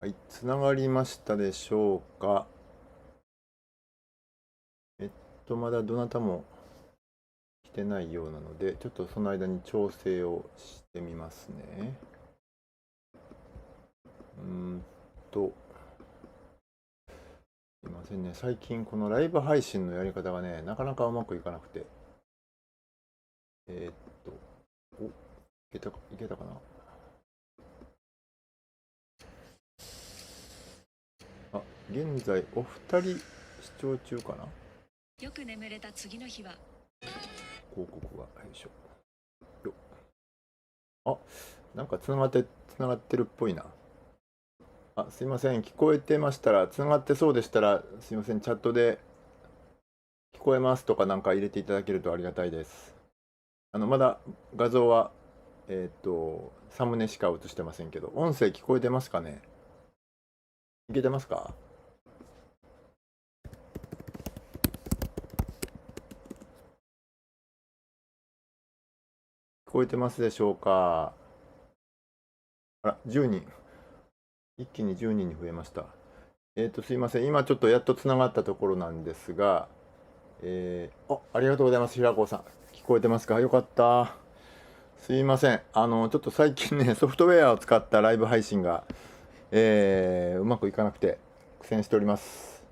はい、つながりましたでしょうか。まだどなたも来てないようなので、ちょっとその間に調整をしてみますね。と、すいませんね。最近このライブ配信のやり方がね、なかなかうまくいかなくて。えーっいけたかな。あ、現在お二人視聴中かな。よく眠れた次の日は広告が、よいしょ。よあ、なんかつながってるっぽいな。あ、すいません。聞こえてましたら、つながってそうでしたら、すいません。チャットで聞こえますとかなんか入れていただけるとありがたいです。まだ画像は、サムネしか映してませんけど、音声聞こえてますかね。いけてますか。聞こえてますでしょうか。あら、10人。一気に10人に増えました。すいません。今ちょっとやっとつながったところなんですが、ありがとうございます。平子さん。聞こえてますか。よかった。すいません。ちょっと最近ね、ソフトウェアを使ったライブ配信が、うまくいかなくて苦戦しております。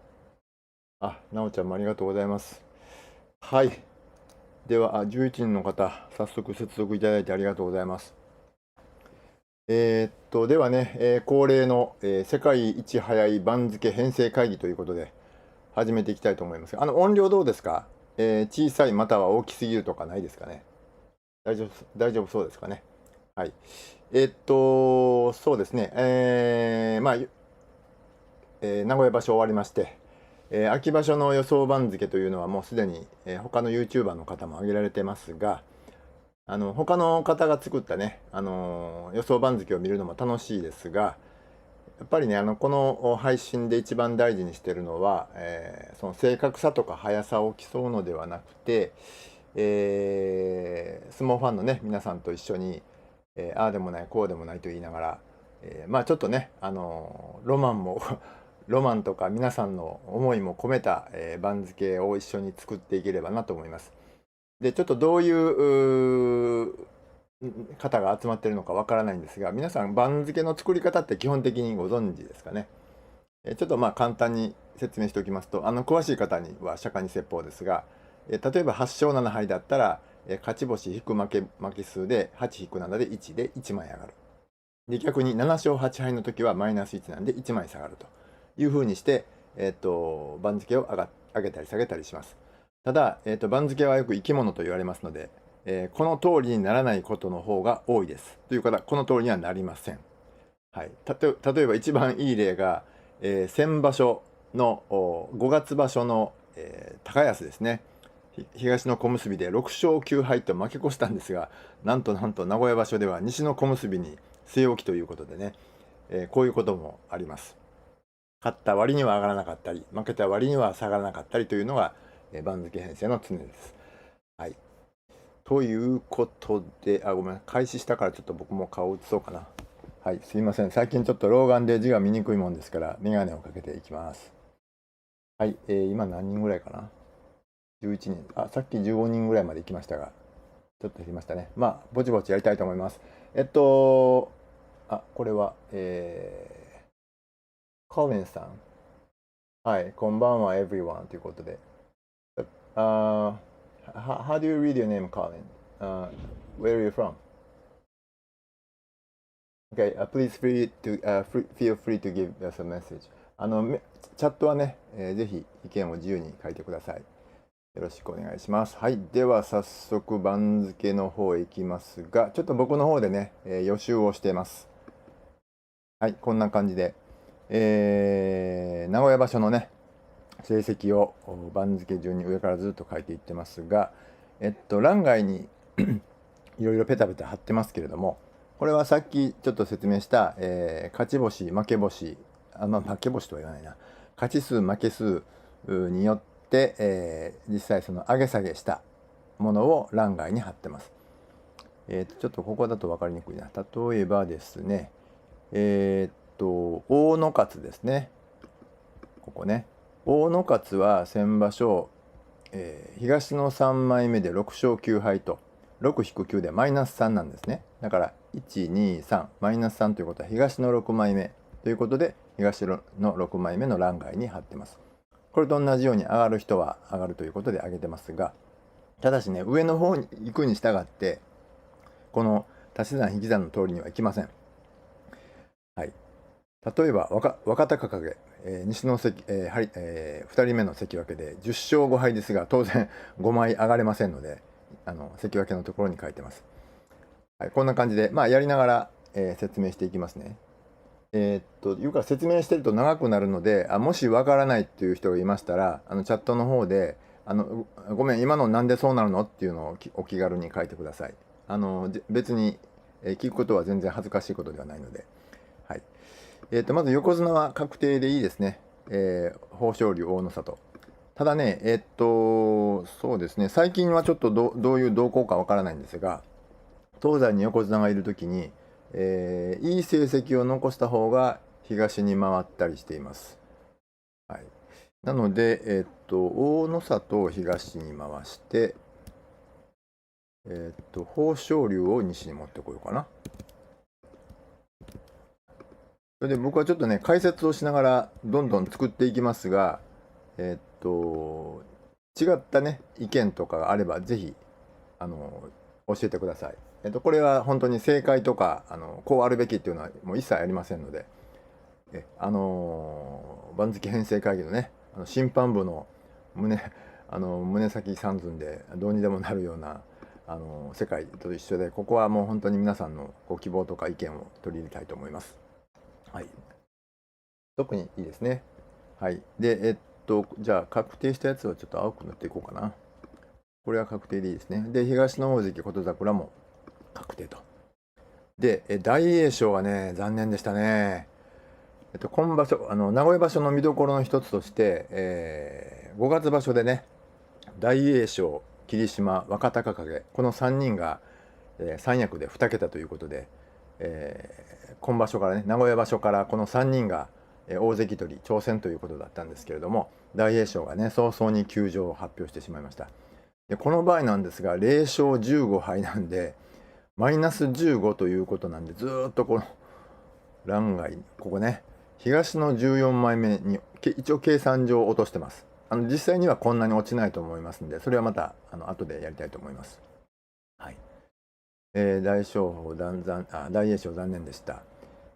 あ、なおちゃんもありがとうございます。はい。では、11人の方、早速接続いただいてありがとうございます。ではね、恒例の、世界一早い番付編成会議ということで、始めていきたいと思いますが、音量どうですか。小さいまたは大きすぎるとかないですかね。大丈夫そうですかね。はい。そうですね。名古屋場所終わりまして、秋場所の予想番付というのはもうすでに、他の YouTuber の方も挙げられてますが、他の方が作ったね、予想番付を見るのも楽しいですが、やっぱりね、この配信で一番大事にしてるのは、その正確さとか速さを競うのではなくて、相撲ファンのね、皆さんと一緒に、ああでもない、こうでもないと言いながら、まあちょっとね、ロマンもロマンとか皆さんの思いも込めた、番付を一緒に作っていければなと思います。で、ちょっとどういう方が集まってるのかわからないんですが、皆さん番付の作り方って基本的にご存知ですかね。ちょっとまあ簡単に説明しておきますと、詳しい方には釈迦に説法ですが、例えば8勝7敗だったら、勝ち星引く負け数で8-7で1で1枚上がる。で、逆に7勝8敗の時はマイナス1なんで1枚下がるというふうにして、番付を上げたり下げたりします。ただ、番付はよく生き物と言われますので、この通りにならないことの方が多いです。という方、この通りにはなりません。はい。例えば一番いい例が、先場所の5月場所の、高安ですね。東の小結で6勝9敗と負け越したんですが、なんと名古屋場所では西の小結に据え置きということでね、こういうこともあります。勝った割には上がらなかったり、負けた割には下がらなかったりというのが、番付編成の常です。はい。ということで、ごめん、開始したからちょっと僕も顔を映そうかな。はい、すいません。最近ちょっと老眼で字が見にくいもんですから、メガネをかけていきます。はい、今何人ぐらいかな。11人。さっき15人ぐらいまで行きましたが、ちょっと減りましたね。まあ、ぼちぼちやりたいと思います。これは、コリンさん。はい、こんばんは、everyone ということで。how do you read your name, Colin? Where are you from? Okay, feel free to give us a message. チャットはね、ぜひ意見を自由に書いてください。よろしくお願いします。はい。では、早速番付の方へ行きますが、ちょっと僕の方でね、予習をしています。はい、こんな感じで、名古屋場所のね、成績を番付順に上からずっと書いていってますが、欄外にいろいろペタペタ貼ってますけれども、これはさっきちょっと説明した、勝ち星、負け星、負け星とは言わないな、勝ち数、負け数によって、実際その上げ下げしたものを欄外に貼ってます。ちょっとここだと分かりにくいな。例えばですね、大野勝ですね。ここね。大野勝は先場所、東の3枚目で6勝9敗と、6-9でマイナス3なんですね。だから1、2、3、マイナス3ということは東の6枚目ということで、東の6枚目の欄外に貼ってます。これと同じように上がる人は上がるということで上げてますが、ただしね、上の方に行くに従って、この足し算引き算の通りにはいきません。はい。例えば若隆景、西の関、2人目の関脇で10勝5敗ですが、当然5枚上がれませんので、関脇のところに書いてます。はい、こんな感じで、やりながら、説明していきますね。いうか説明してると長くなるので、もしわからないっていう人がいましたら、チャットの方で、ごめん、今のなんでそうなるのっていうのをお気軽に書いてください。別に、聞くことは全然恥ずかしいことではないので。はい。まず横綱は確定でいいですね。豊昇龍、大野里。ただね、そうですね、最近はちょっとどういう動向かわからないんですが、東西に横綱がいるときに、いい成績を残した方が東に回ったりしています。はい、なので、大野里を東に回して、豊昇龍を西に持ってこようかな。それで僕はちょっとね、解説をしながらどんどん作っていきますが、違ったね、意見とかがあれば、ぜひ、教えてください。これは本当に正解とか、こうあるべきっていうのはもう一切ありませんので、番付編成会議のね、審判部の胸先三寸でどうにでもなるような、世界と一緒で、ここはもう本当に皆さんのご希望とか意見を取り入れたいと思います。はい。特にいいですね。はい。で、じゃあ確定したやつをちょっと青く塗っていこうかな。これは確定でいいですね。で、東の大関琴櫻も確定と。で、大栄翔はね、残念でしたね。今場所、名古屋場所の見どころの一つとして、5月場所でね、大栄翔、霧島、若隆景、この3人が、三役で2桁ということで、今場所からね、名古屋場所からこの3人が、大関取り挑戦ということだったんですけれども、大栄翔がね、早々に休場を発表してしまいました。で、この場合なんですが、0勝15敗なんで、マイナス15ということなんで、ずーっとこの欄外、ここね、東の14枚目に一応計算上落としてます。実際にはこんなに落ちないと思いますんで、それはまた後でやりたいと思います。はい。大栄翔残念でした。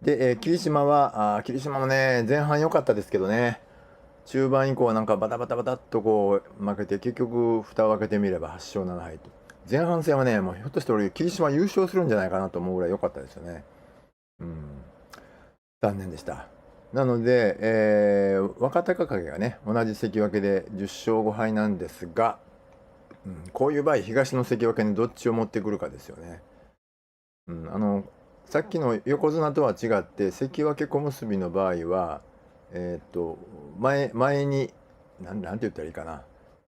で、霧島もね、前半良かったですけどね、中盤以降はなんかバタバタバタっとこう負けて、結局蓋を開けてみれば8勝7敗と。前半戦はね、もうひょっとして俺霧島優勝するんじゃないかなと思うぐらい良かったですよね。残念でした。なので、若隆景がね、同じ関脇で10勝5敗なんですが、こういう場合、東の関脇にどっちを持ってくるかですよね。さっきの横綱とは違って、関脇小結の場合は、前に、なんて言ったらいいかな。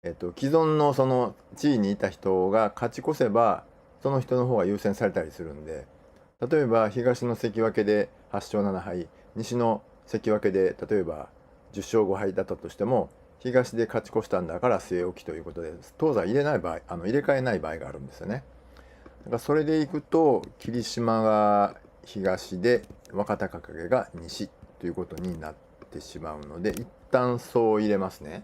既存のその地位にいた人が勝ち越せば、その人の方が優先されたりするんで、例えば東の関脇で8勝7敗、西の関脇で例えば10勝5敗だったとしても、東で勝ち越したんだから据え置きということで、東西入れ替えない場合があるんですよね。だからそれでいくと、霧島が東で若隆景が西ということになってしまうので、一旦そう入れますね。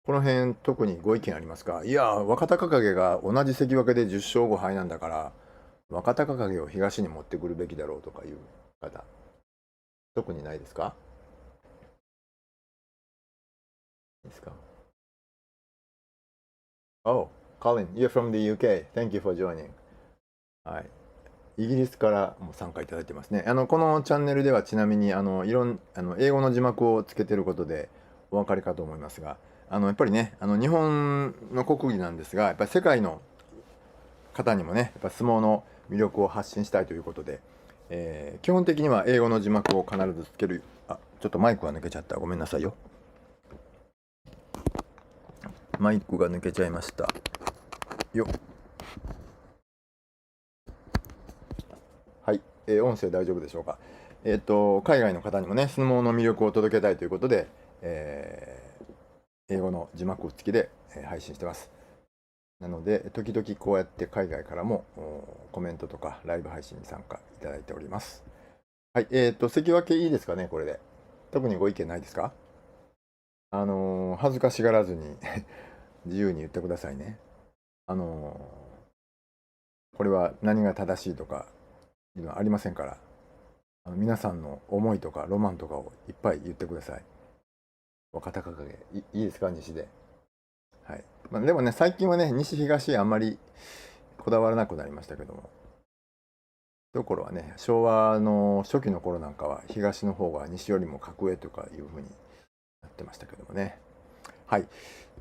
この辺特にご意見ありますか？いや、若隆景が同じ関脇で10勝5敗なんだから、若隆景を東に持ってくるべきだろうとかいう方、特にないですか？いいですか？ Oh, Colin, you're from the UK. Thank you for joining. はい。イギリスからも参加いただいてますね。このチャンネルではちなみに英語の字幕をつけてることでお分かりかと思いますが、やっぱりね、日本の国技なんですが、やっぱり世界の方にもね、やっぱ相撲の魅力を発信したいということで、基本的には英語の字幕を必ずつける。ちょっとマイクが抜けちゃった。ごめんなさいよ。マイクが抜けちゃいましたよ。はい、音声大丈夫でしょうか。海外の方にもね、相撲の魅力を届けたいということで、英語の字幕付きで配信してます。なので、時々こうやって海外からもコメントとかライブ配信に参加いただいております。はい、関脇いいですかね、これで。特にご意見ないですか？恥ずかしがらずに自由に言ってくださいね。これは何が正しいとかいうのはありませんから、皆さんの思いとかロマンとかをいっぱい言ってください。若隆景、いいですか、西で。はい。でもね、最近はね、西東あんまりこだわらなくなりましたけども、ところはね、昭和の初期の頃なんかは東の方が西よりも格上とかいう風になってましたけどもね。はい。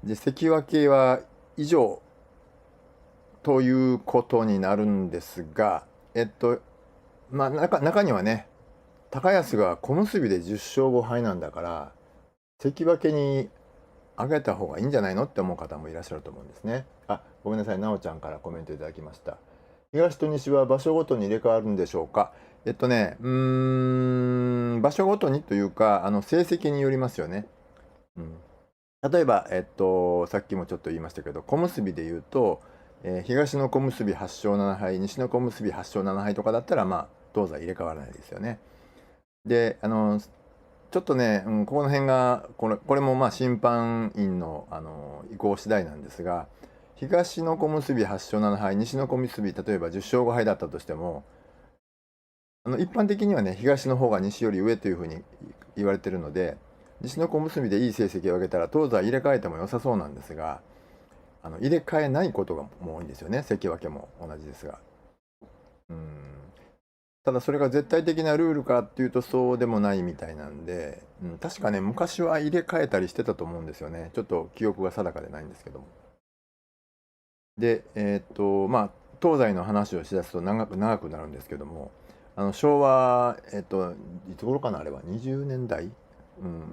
で、関脇は以上ということになるんですが、中にはね、高安が小結で10勝5敗なんだから、関脇に上げた方がいいんじゃないのって思う方もいらっしゃると思うんですね。あ、ごめんなさい、なおちゃんからコメントいただきました。東と西は場所ごとに入れ替わるんでしょうか。場所ごとにというか、成績によりますよね。例えば、さっきもちょっと言いましたけど、小結で言うと、東の小結8勝7敗、西の小結8勝7敗とかだったら、東西入れ替わらないですよね。で、ちょっとね、ここの辺が、これも審判員の、意向次第なんですが、東の小結8勝7敗、西の小結、例えば10勝5敗だったとしても、一般的にはね、東の方が西より上というふうに言われてるので、西の小結でいい成績を上げたら、東西入れ替えても良さそうなんですが、入れ替えないことがもう多いんですよね、関脇も同じですが。ただそれが絶対的なルールかっていうとそうでもないみたいなんで、確かね、昔は入れ替えたりしてたと思うんですよね。ちょっと記憶が定かでないんですけども。で、東西の話をしだすと長くなるんですけども、昭和、いつ頃かな、あれは20年代、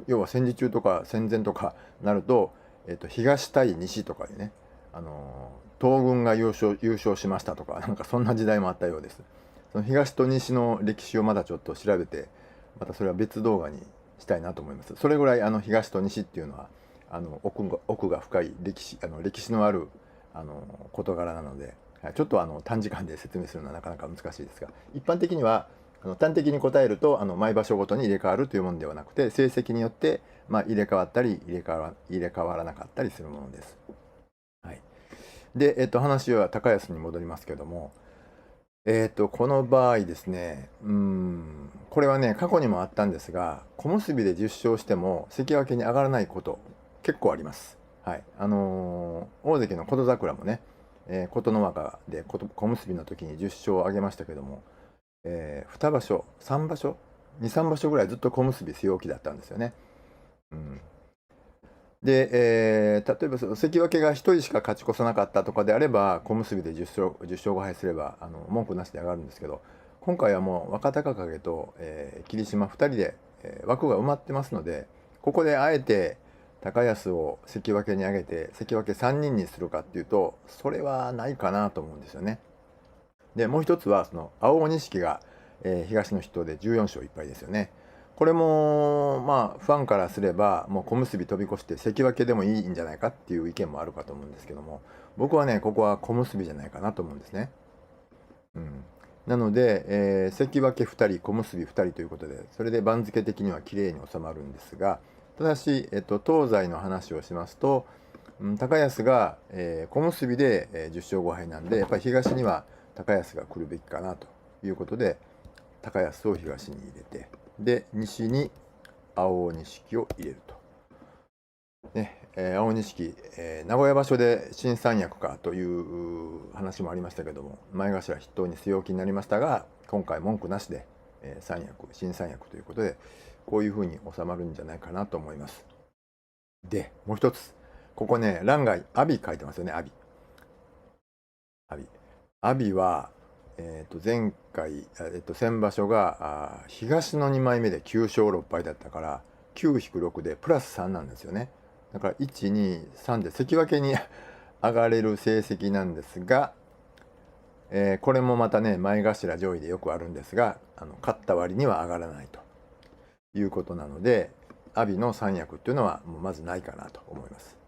要は戦時中とか戦前とかなると、東対西とかでね、東軍が優勝しましたとか、なんかそんな時代もあったようです。その東と西の歴史をまだちょっと調べて、またそれは別動画にしたいなと思います。それぐらい東と西っていうのは奥が深い歴史のある事柄なので、ちょっと短時間で説明するのはなかなか難しいですが、一般的には端的に答えると毎場所ごとに入れ替わるというものではなくて、成績によって、入れ替わったり入れ替わらなかったりするものです。はい、で、話は高安に戻りますけども、この場合ですね、これはね、過去にもあったんですが、小結で10勝しても関脇に上がらないこと結構あります。はい、大関の琴櫻もね、琴ノ若で小結の時に10勝を挙げましたけども、2場所3場所2、3場所ぐらいずっと小結据え置きだったんですよね。で、例えば関脇が1人しか勝ち越さなかったとかであれば、小結で10勝5敗すれば文句なしで上がるんですけど、今回はもう若隆景と、霧島2人で、枠が埋まってますので、ここであえて高安を関脇に上げて関脇3人にするかっていうと、それはないかなと思うんですよね。でもう一つはその青鬼錦が、東の筆頭で14勝1敗ですよね。これもファンからすればもう小結飛び越して関脇でもいいんじゃないかっていう意見もあるかと思うんですけども、僕はねここは小結じゃないかなと思うんですね。なので、関脇2人小結2人ということで、それで番付的にはきれいに収まるんですが、ただし、東西の話をしますと、高安が、小結で、10勝5敗なんで、やっぱり東には高安が来るべきかなということで、高安を東に入れて、で西に青錦を入れると。青錦、名古屋場所で新三役かという話もありましたけども、前頭筆頭に据え置きになりましたが、今回文句なしで、新三役ということで、こういうふうに収まるんじゃないかなと思います。で、もう一つ、ここね、欄外、阿炎書いてますよね、阿炎は、前回、先場所が東の2枚目で9勝6敗だったから、9-6でプラス3なんですよね。だから1、2、3で関脇に上がれる成績なんですが、これもまたね、前頭上位でよくあるんですが、勝った割には上がらないということなので、阿炎の三役っていうのはもうまずないかなと思います。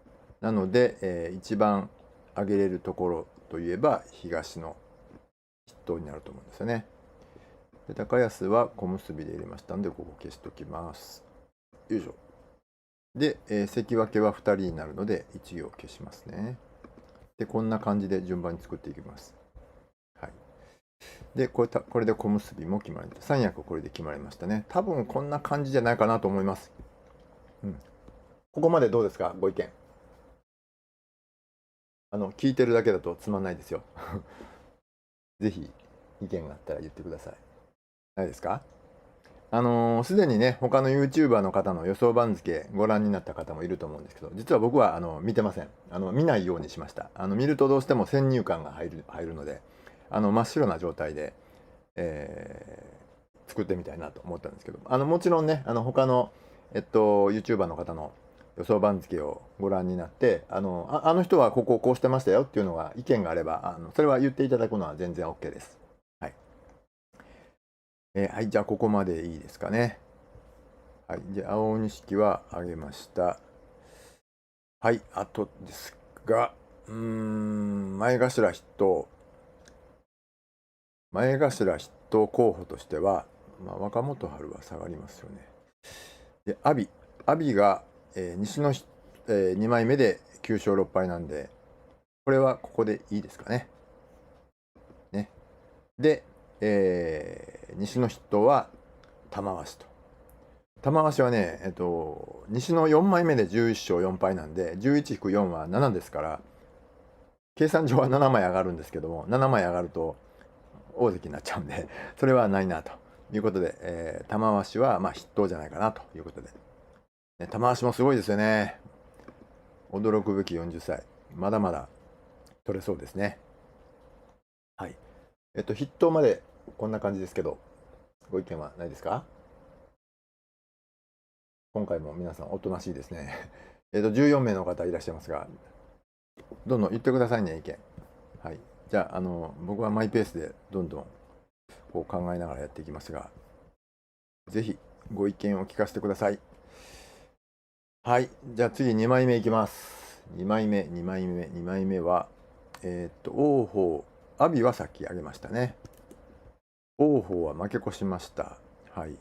なので、一番上げれるところといえば東の筆頭になると思うんですよね。で高安は小結で入れましたので、ここ消しときます。よいしょ。で、関脇は2人になるので1行消しますね。で、こんな感じで順番に作っていきます。はい。で、これで小結も決まりました。三役これで決まりましたね。多分こんな感じじゃないかなと思います。うん。ここまでどうですか、ご意見。聞いてるだけだとつまんないですよ。ぜひ意見があったら言ってください。ないですか？すでにね、他の YouTuber の方の予想番付ご覧になった方もいると思うんですけど、実は僕は見てません。見ないようにしました。見るとどうしても先入観が入るので、真っ白な状態で、作ってみたいなと思ったんですけど、もちろんね、他の、YouTuber の方の予想番付をご覧になって、あの人はこうしてましたよっていうのが意見があれば、それは言っていただくのは全然 OK です。はい。はい、じゃあここまでいいですかね。はい、で、青錦は上げました。はい、あとですが、前頭筆頭。前頭筆頭候補としては、若元春は下がりますよね。で、阿炎が、西の、2枚目で9勝6敗なんで、これはここでいいですかね。で、西の筆頭は玉鷲と。玉鷲はね、西の4枚目で11勝4敗なんで、11-4は7ですから、計算上は7枚上がるんですけども、7枚上がると大関になっちゃうんで、それはないなということで、玉鷲は筆頭じゃないかなということで。玉鷲もすごいですよね。驚くべき40歳。まだまだ取れそうですね。はい。筆頭までこんな感じですけど、ご意見はないですか？今回も皆さんおとなしいですね。14名の方いらっしゃいますが、どんどん言ってくださいね、意見。はい。じゃあ、僕はマイペースでどんどんこう考えながらやっていきますが、ぜひご意見を聞かせてください。はい。じゃあ次2枚目いきます。2枚目は、王鵬、阿炎はさっき挙げましたね。王鵬は負け越しました。はい。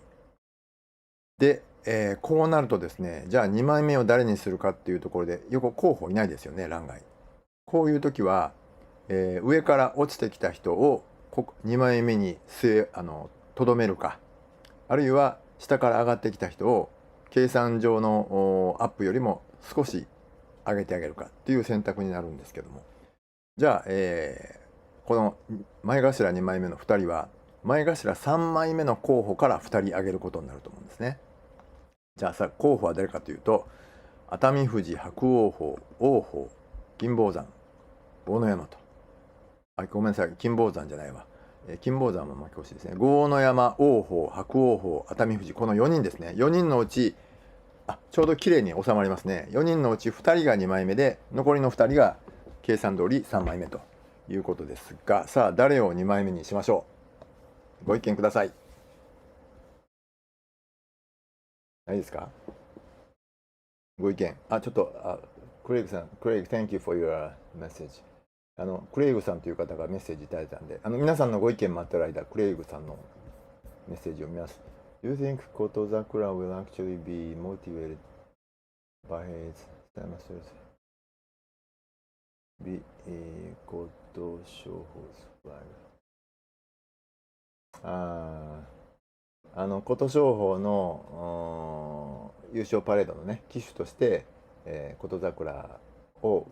で、こうなるとですね、じゃあ2枚目を誰にするかっていうところで、よく候補いないですよね、欄外。こういう時は、上から落ちてきた人を2枚目にとどめるか、あるいは下から上がってきた人を計算上のアップよりも少し上げてあげるかっていう選択になるんですけども、じゃあ、この前頭2枚目の2人は前頭3枚目の候補から2人上げることになると思うんですね。じゃあ候補は誰かというと、熱海富士、伯桜鵬、王鵬、金峰山、豪ノ山と。ごめんなさい、金峰山じゃないわ。金峰山も負け越しですね。豪ノ山、王鵬、伯桜鵬、熱海富士、この4人ですね。4人のうち、ちょうど綺麗に収まりますね。4人のうち2人が2枚目で、残りの2人が計算通り3枚目ということですが、さあ、誰を2枚目にしましょう。ご意見ください。ないですか？ご意見。ちょっと、クレイグさん、クレイグ、Thank you for your message。クレイグさんという方がメッセージいただいたんで、皆さんのご意見待ってる間、クレイグさんのメッセージを見ます。Do you think Koto Zakura will actually be motivated by his semesters? Koto Shoho's flag. 琴勝峰の優勝パレードのね、旗手として、琴櫻を、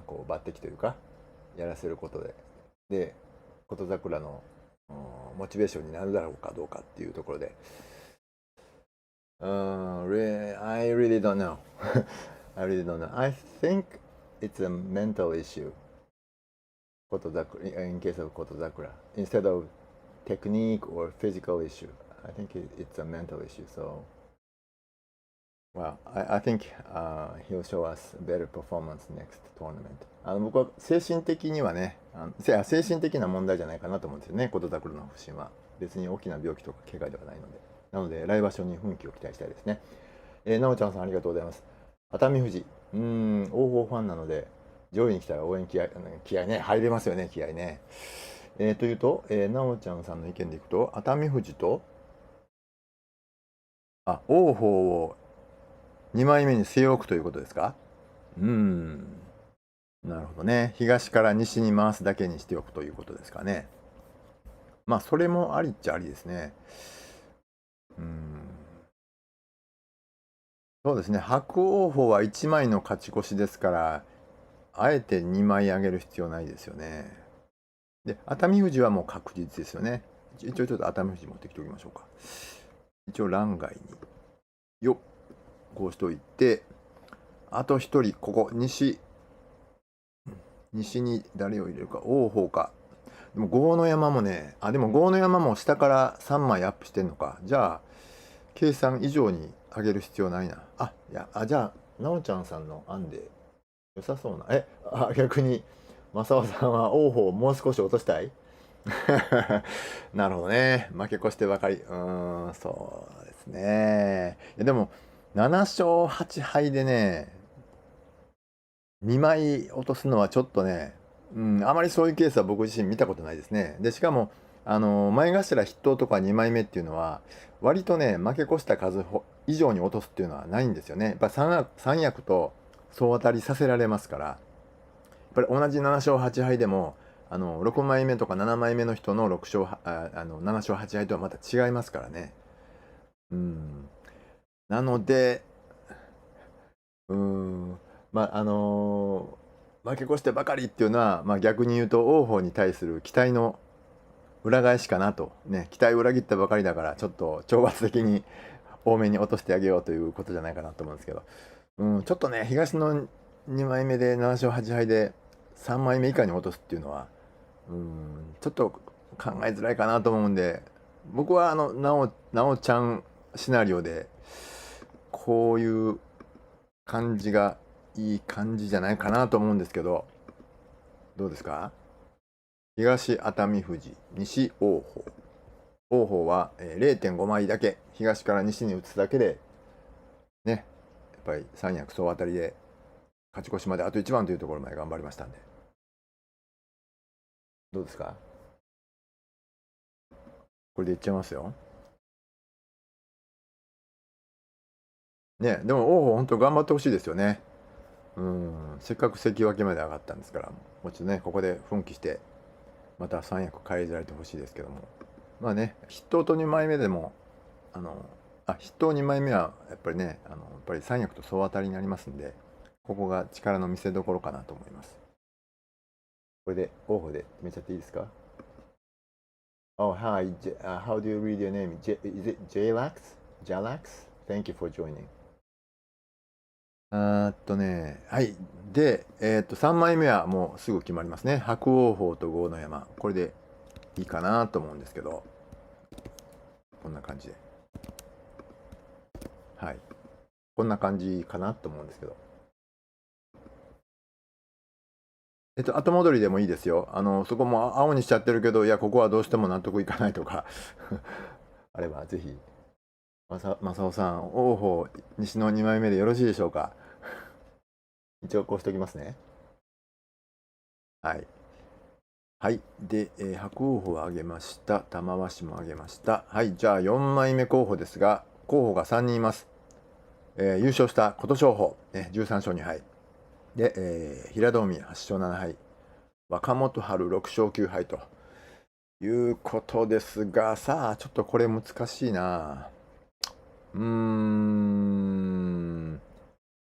こう抜擢というか、やらせることで、琴櫻のモチベーションになるだろうかどうかっていうところで、I really don't know. I really don't know. I think it's a mental issue. In case of Kotozakura, instead of technique or physical issue, I think it's a mental issue. So Well, I think he'll show us better performance next tournament. 僕は精神的にはね、精神的な問題じゃないかなと思うんですよね、琴田黒の不振は。別に大きな病気とか怪我ではないので。なので、来場所に奮起を期待したいですね。なおちゃんさんありがとうございます。熱海富士、王鵬ファンなので、上位に来たら応援気合ね、入れますよね、気合ね。というと、なおちゃんさんの意見でいくと、熱海富士と、王鵬を2枚目に据え置くということですか？なるほどね。東から西に回すだけにしておくということですかね。まあ、それもありっちゃありですね。そうですね。伯桜鵬は1枚の勝ち越しですから、あえて2枚上げる必要ないですよね。で、熱海富士はもう確実ですよね。一応ちょっと熱海富士持ってきておきましょうか。一応欄外に、よっ、こうしといて、あと1人、ここ、西に誰を入れるか、王鵬か。でも豪ノ山もね、でも豪ノ山も下から3枚アップしてんのか。じゃあ、計算以上に上げる必要ないな。じゃあ、なおちゃんさんの案で良さそうな。逆に、正雄さんは王鵬をもう少し落としたい？なるほどね。負け越してばかり。そうですね。でも、7勝8敗でね、2枚落とすのはちょっとね、あまりそういうケースは僕自身見たことないですね。で、しかも、前頭筆頭とか2枚目っていうのは、割とね、負け越した数以上に落とすっていうのはないんですよね。やっぱ三役と総当たりさせられますから、やっぱり同じ7勝8敗でも、6枚目とか7枚目の人の7勝8敗とはまた違いますからね。なので、うーん、まあ、負け越してばかりっていうのは、逆に言うと王鵬に対する期待の裏返しかなと。ね、期待を裏切ったばかりだから、ちょっと懲罰的に多めに落としてあげようということじゃないかなと思うんですけど、ちょっとね、東の2枚目で7勝8敗で3枚目以下に落とすっていうのは、ちょっと考えづらいかなと思うんで、僕はなおちゃんシナリオで、こういう感じがいい感じじゃないかなと思うんですけど、どうですか？東熱海富士、西王鵬。王鵬は0.5枚だけ、東から西に移すだけで、ね、やっぱり三役総当たりで勝ち越しまであと一番というところまで頑張りましたんで。どうですか？これでいっちゃいますよ。ね、でも王鵬本当頑張ってほしいですよね。せっかく関脇まで上がったんですから、もうちょっとね、ここで奮起して、また三役返り咲いてほしいですけども。まあね、筆頭と2枚目でも、筆頭2枚目はやっぱりね、やっぱり三役と総当たりになりますんで、ここが力の見せ所かなと思います。これで王鵬で決めちゃっていいですか？ Oh, hi. How do you read your name? Is it Jalax? Jalax? Thank you for joining. はい。で、3枚目はもうすぐ決まりますね。伯桜鵬と豪ノ山。これでいいかなと思うんですけど、こんな感じで。はい。こんな感じかなと思うんですけど。後戻りでもいいですよ。そこも青にしちゃってるけど、いや、ここはどうしても納得いかないとかあれば、ぜひ、正雄さん、王鵬、西の2枚目でよろしいでしょうか？一応こうしておきますね。はい。はい。で、伯桜鵬を挙げました。玉鷲も挙げました。はい。じゃあ、4枚目候補ですが、候補が3人います。優勝した琴勝峰、13勝2敗。で、平戸海8勝7敗。若元春6勝9敗ということですが、さあ、ちょっとこれ難しいな。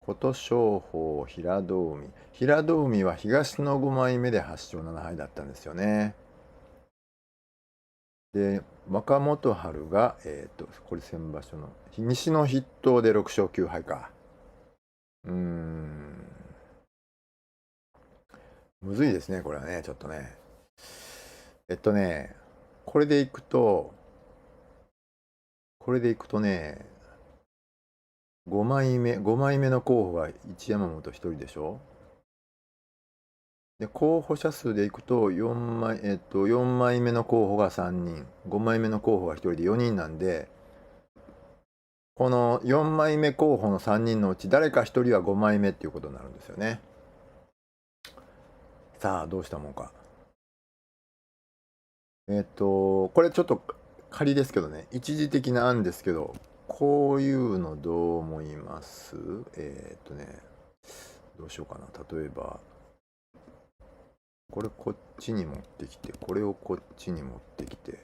琴勝峰、平戸海。平戸海は東の5枚目で8勝7敗だったんですよね。で、若元春が、これ先場所の、西の筆頭で6勝9敗か。むずいですね、これはね、ちょっとね。これでいくと、ね、5枚目の候補が一山本1人でしょ。で、候補者数でいくと4枚目の候補が3人、5枚目の候補が1人で4人なんで、この4枚目候補の3人のうち誰か1人は5枚目っていうことになるんですよね。さあ、どうしたもんか。これちょっと仮ですけどね、一時的な案ですけど、こういうのどう思います？どうしようかな。例えば、これこっちに持ってきて、これをこっちに持ってきて、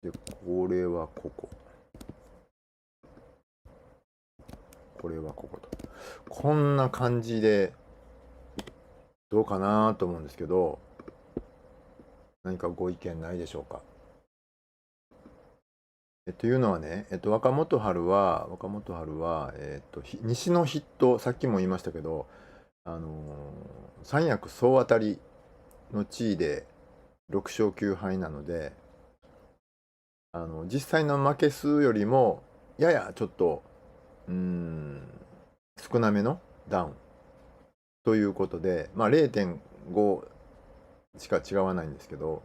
で、これはここ。これはここと。こんな感じで、どうかなと思うんですけど、何かご意見ないでしょうか。というのはね、若元春は、西の筆頭、さっきも言いましたけど、三役総当たりの地位で6勝9敗なので、実際の負け数よりも、ややちょっと、少なめのダウンということで、まあ0.5しか違わないんですけど、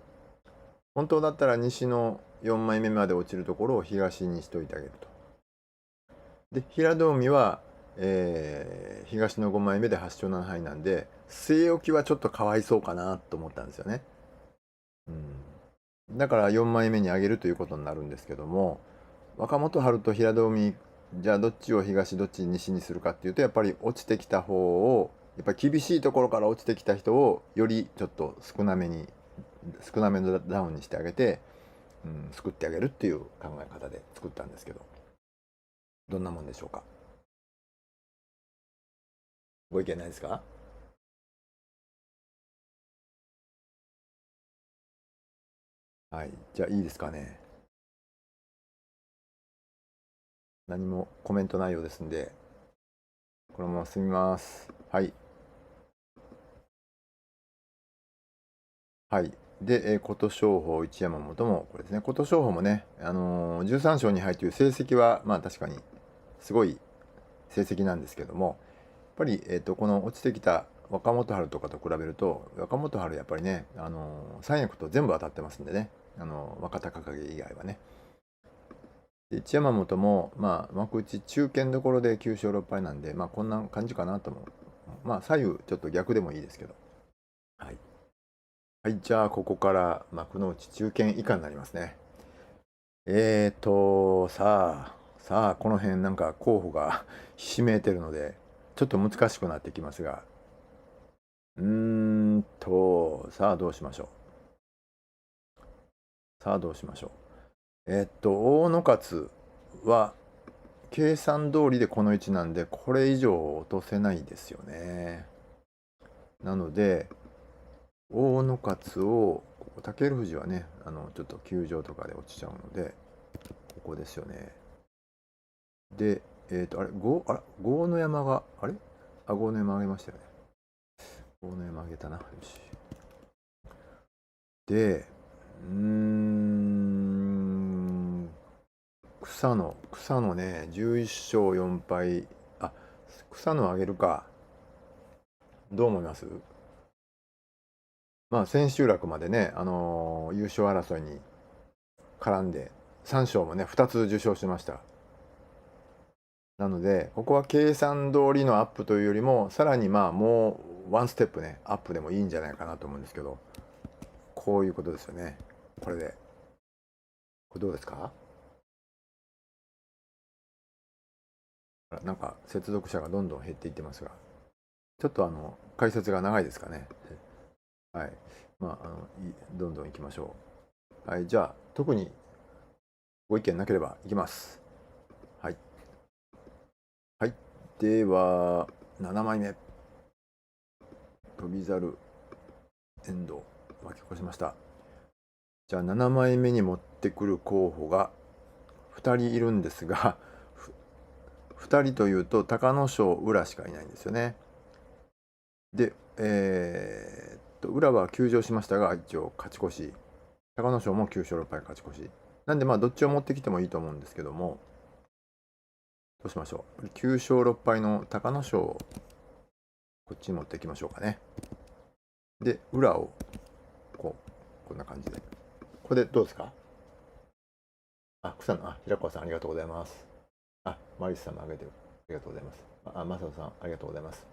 本当だったら西の4枚目まで落ちるところを東にしといてあげると。で、平戸海は、東の5枚目で8勝7敗なんで、据え置きはちょっとかわいそうかなと思ったんですよね。だから4枚目に上げるということになるんですけども、若元春と平戸海、じゃあどっちを東どっち西にするかっていうと、やっぱり落ちてきた方を、やっぱり厳しいところから落ちてきた人をよりちょっと少なめのダウンにしてあげて、救ってあげるっていう考え方で作ったんですけど、どんなもんでしょうか。ご意見ないですか？はい、じゃあいいですかね。何もコメントないようですんで、このまま進みます。はい。はい。で、琴勝峰、一山本も、これですね。琴勝峰もね、13勝2敗という成績は、まあ確かにすごい成績なんですけども、やっぱり、この落ちてきた若元春とかと比べると、若元春やっぱりね、三役と全部当たってますんでね、若隆景以外はね。で一山本も、まあ、幕内中堅どころで9勝6敗なんで、まあ、こんな感じかなと思う。まあ、左右ちょっと逆でもいいですけど。はい。はい、じゃあ、ここから幕内中堅以下になりますね。さあ、この辺なんか候補がひしめいてるので、ちょっと難しくなってきますが、さあどうしましょう。さあどうしましょう。大野勝は計算通りでこの位置なんで、これ以上落とせないですよね。なので、大野勝を、武富士はね、ちょっと休場とかで落ちちゃうので、ここですよね。で、豪ノ山が、豪ノ山あげましたよね。豪ノ山あげたな。よし。で、草野ね、11勝4敗。あ、草野あげるか。どう思います？まあ、千秋楽までね、優勝争いに絡んで、3勝もね、2つ受賞しました。なので、ここは計算通りのアップというよりも、さらにまあ、もうワンステップね、アップでもいいんじゃないかなと思うんですけど、こういうことですよね。これで。これどうですか？なんか接続者がどんどん減っていってますが、ちょっと解説が長いですかね。はい。まあ、どんどん行きましょう。はい。じゃあ、特にご意見なければ行きます。はい。はい。では、7枚目。翔猿、遠藤、巻き起こしました。じゃあ、7枚目に持ってくる候補が2人いるんですが、2人というと、隆の勝、宇良しかいないんですよね。で、宇良は休場しましたが、一応勝ち越し。隆の勝も9勝6敗勝ち越し。なんで、まあ、どっちを持ってきてもいいと思うんですけども、うしましょう。9勝6敗の隆の勝をこっちに持っていきましょうかね。で、裏をこんな感じで。これでどうですか？草野、平川さんありがとうございます。マリスさんもあげてる。ありがとうございます。マサトさんありがとうございます。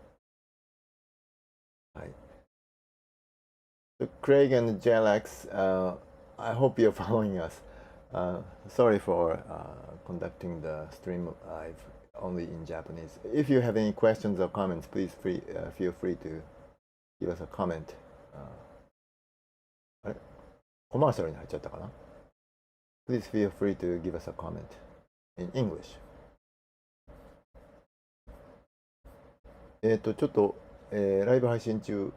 はい。So Craig and Jalex, I hope you're following us. Sorry for conducting the stream live only in Japanese. If you have any questions or comments, please feel free to give us a comment. あれコマーシャルに入っちゃったかな？ Please feel free to give us a comment in English. ちょっと、ライブ配信中、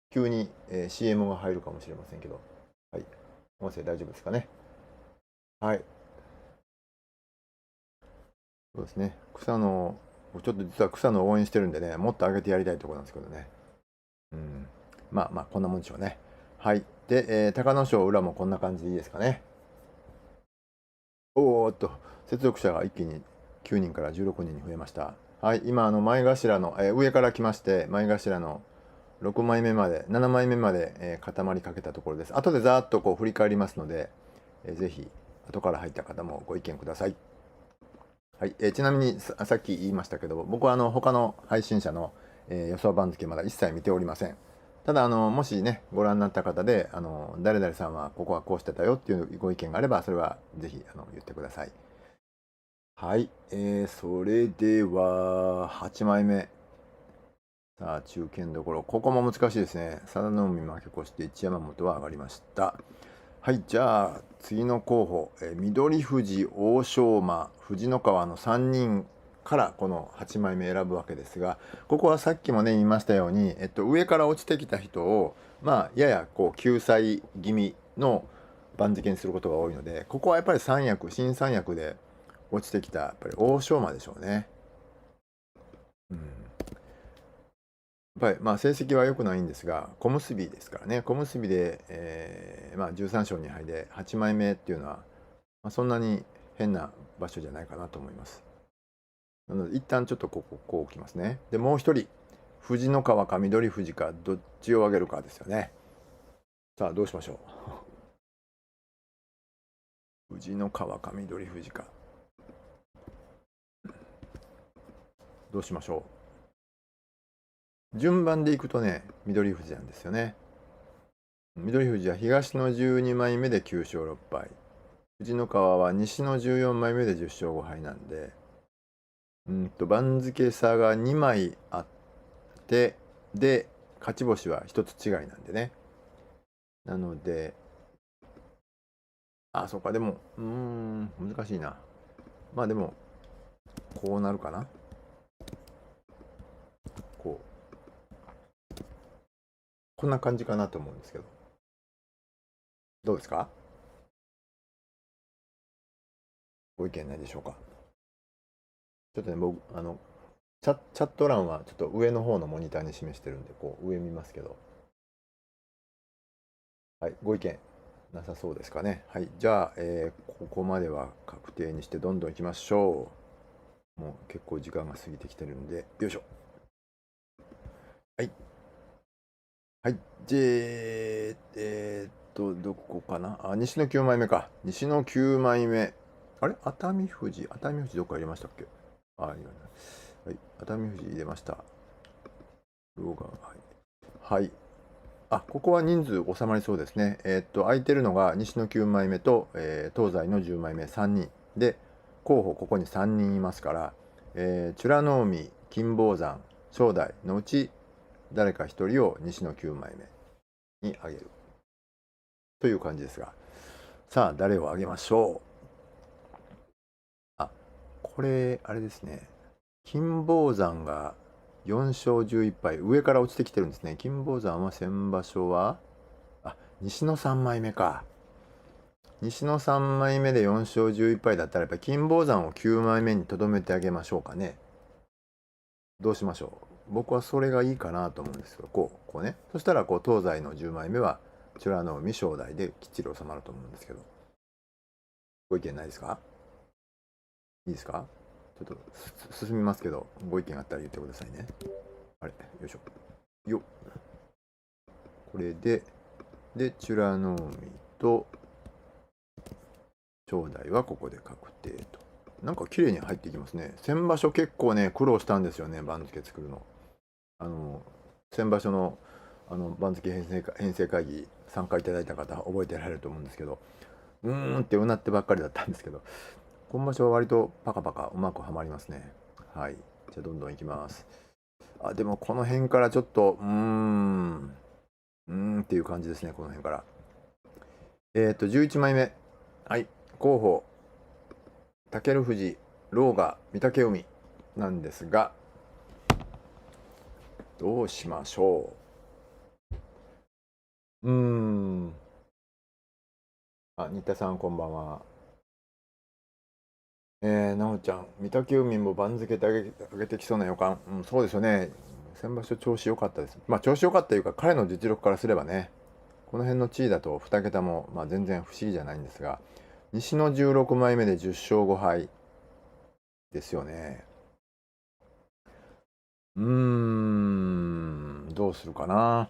急に、CM が入るかもしれませんけど、はい。音声大丈夫ですかね？はい。そうですね。草野、ちょっと実は草野を応援してるんでね、もっと上げてやりたいところなんですけどね。まあ、こんなもんでしょうね。はい。で、隆の勝裏もこんな感じでいいですかね。接続者が一気に9人から16人に増えました。はい、今、前頭の、上から来まして、前頭の6枚目まで、7枚目まで、固まりかけたところです。後でざーっとこう振り返りますので、ぜひ、後から入った方もご意見ください。はい、ちなみにさっき言いましたけど、僕は他の配信者の、予想番付まだ一切見ておりません。ただ、もしね、ご覧になった方で、誰々さんはここはこうしてたよっていうご意見があれば、それはぜひ言ってください。はい、それでは、8枚目。さあ、中堅どころ。ここも難しいですね。佐田の海負け越して一山本は上がりました。はい、じゃあ、次の候補。緑富士、欧勝馬、藤の川の3人からこの8枚目選ぶわけですが、ここはさっきもね、言いましたように、上から落ちてきた人を、ややこう救済気味の番付にすることが多いので、ここはやっぱり新三役で落ちてきた、やっぱり欧勝馬でしょうね。やっぱり成績は良くないんですが、小結ですからね、小結で、13勝2敗で8枚目っていうのは、そんなに変な場所じゃないかなと思います。なので、一旦ちょっとこう置きますね。で、もう一人、藤の川か緑富士か、どっちを上げるかですよね。さあ、どうしましょう。藤の川か緑富士か。どうしましょう。順番でいくとね、緑富士なんですよね。緑富士は東の12枚目で9勝6敗。藤の川は西の14枚目で10勝5敗なんで、番付差が2枚あって、で、勝ち星は1つ違いなんでね。なので、そうか、でも、難しいな。でも、こうなるかな。こんな感じかなと思うんですけど。どうですか？ご意見ないでしょうか？ちょっとね、僕、チャット欄はちょっと上の方のモニターに示してるんで、上見ますけど。はい、ご意見なさそうですかね。はい、じゃあ、ここまでは確定にしてどんどん行きましょう。もう結構時間が過ぎてきてるんで、よいしょ。はい。はい、どこかな。西の9枚目か。西の9枚目。あれ熱海富士どっか入れましたっけ？はい、熱海富士入れました。はい。ここは人数収まりそうですね。空いてるのが西の9枚目と、東西の10枚目3人。で、候補ここに3人いますから、美ら海、金峰山、正代のうち誰か1人を西の9枚目にあげる。という感じですが。さあ、誰をあげましょう。これ、あれですね。金峰山が4勝11敗。上から落ちてきてるんですね。金峰山は先場所は、西の3枚目か。西の3枚目で4勝11敗だったら、やっぱり金峰山を9枚目にとどめてあげましょうかね。どうしましょう。僕はそれがいいかなと思うんですけど、こうね。そしたら、東西の10枚目は、美ら海正代できっちり収まると思うんですけど。ご意見ないですか？いいですか？ちょっと進みますけど、ご意見あったら言ってくださいね。あれ、よいしょ。よっ。これで、で、チュラノーミと、正代はここで確定と。なんか綺麗に入っていきますね。先場所結構ね、苦労したんですよね、番付作るの。先場所の番付編成会議参加いただいた方覚えてられると思うんですけど、ってうなってばっかりだったんですけど、今場所は割とパカパカうまくはまりますね。はい。じゃあどんどんいきます。あ、でもこの辺からちょっと、っていう感じですね、この辺から。11枚目。はい。候補、武富士、狼雅、御嶽海なんですが、どうしましょう。新田さんこんばんは。なおちゃん、御嶽海も番付で上げてきそうな予感。そうですよね。先場所調子良かったです。まあ調子良かったというか、彼の実力からすればね、この辺の地位だと2桁も、全然不思議じゃないんですが、西の16枚目で10勝5敗ですよね。どうするかな。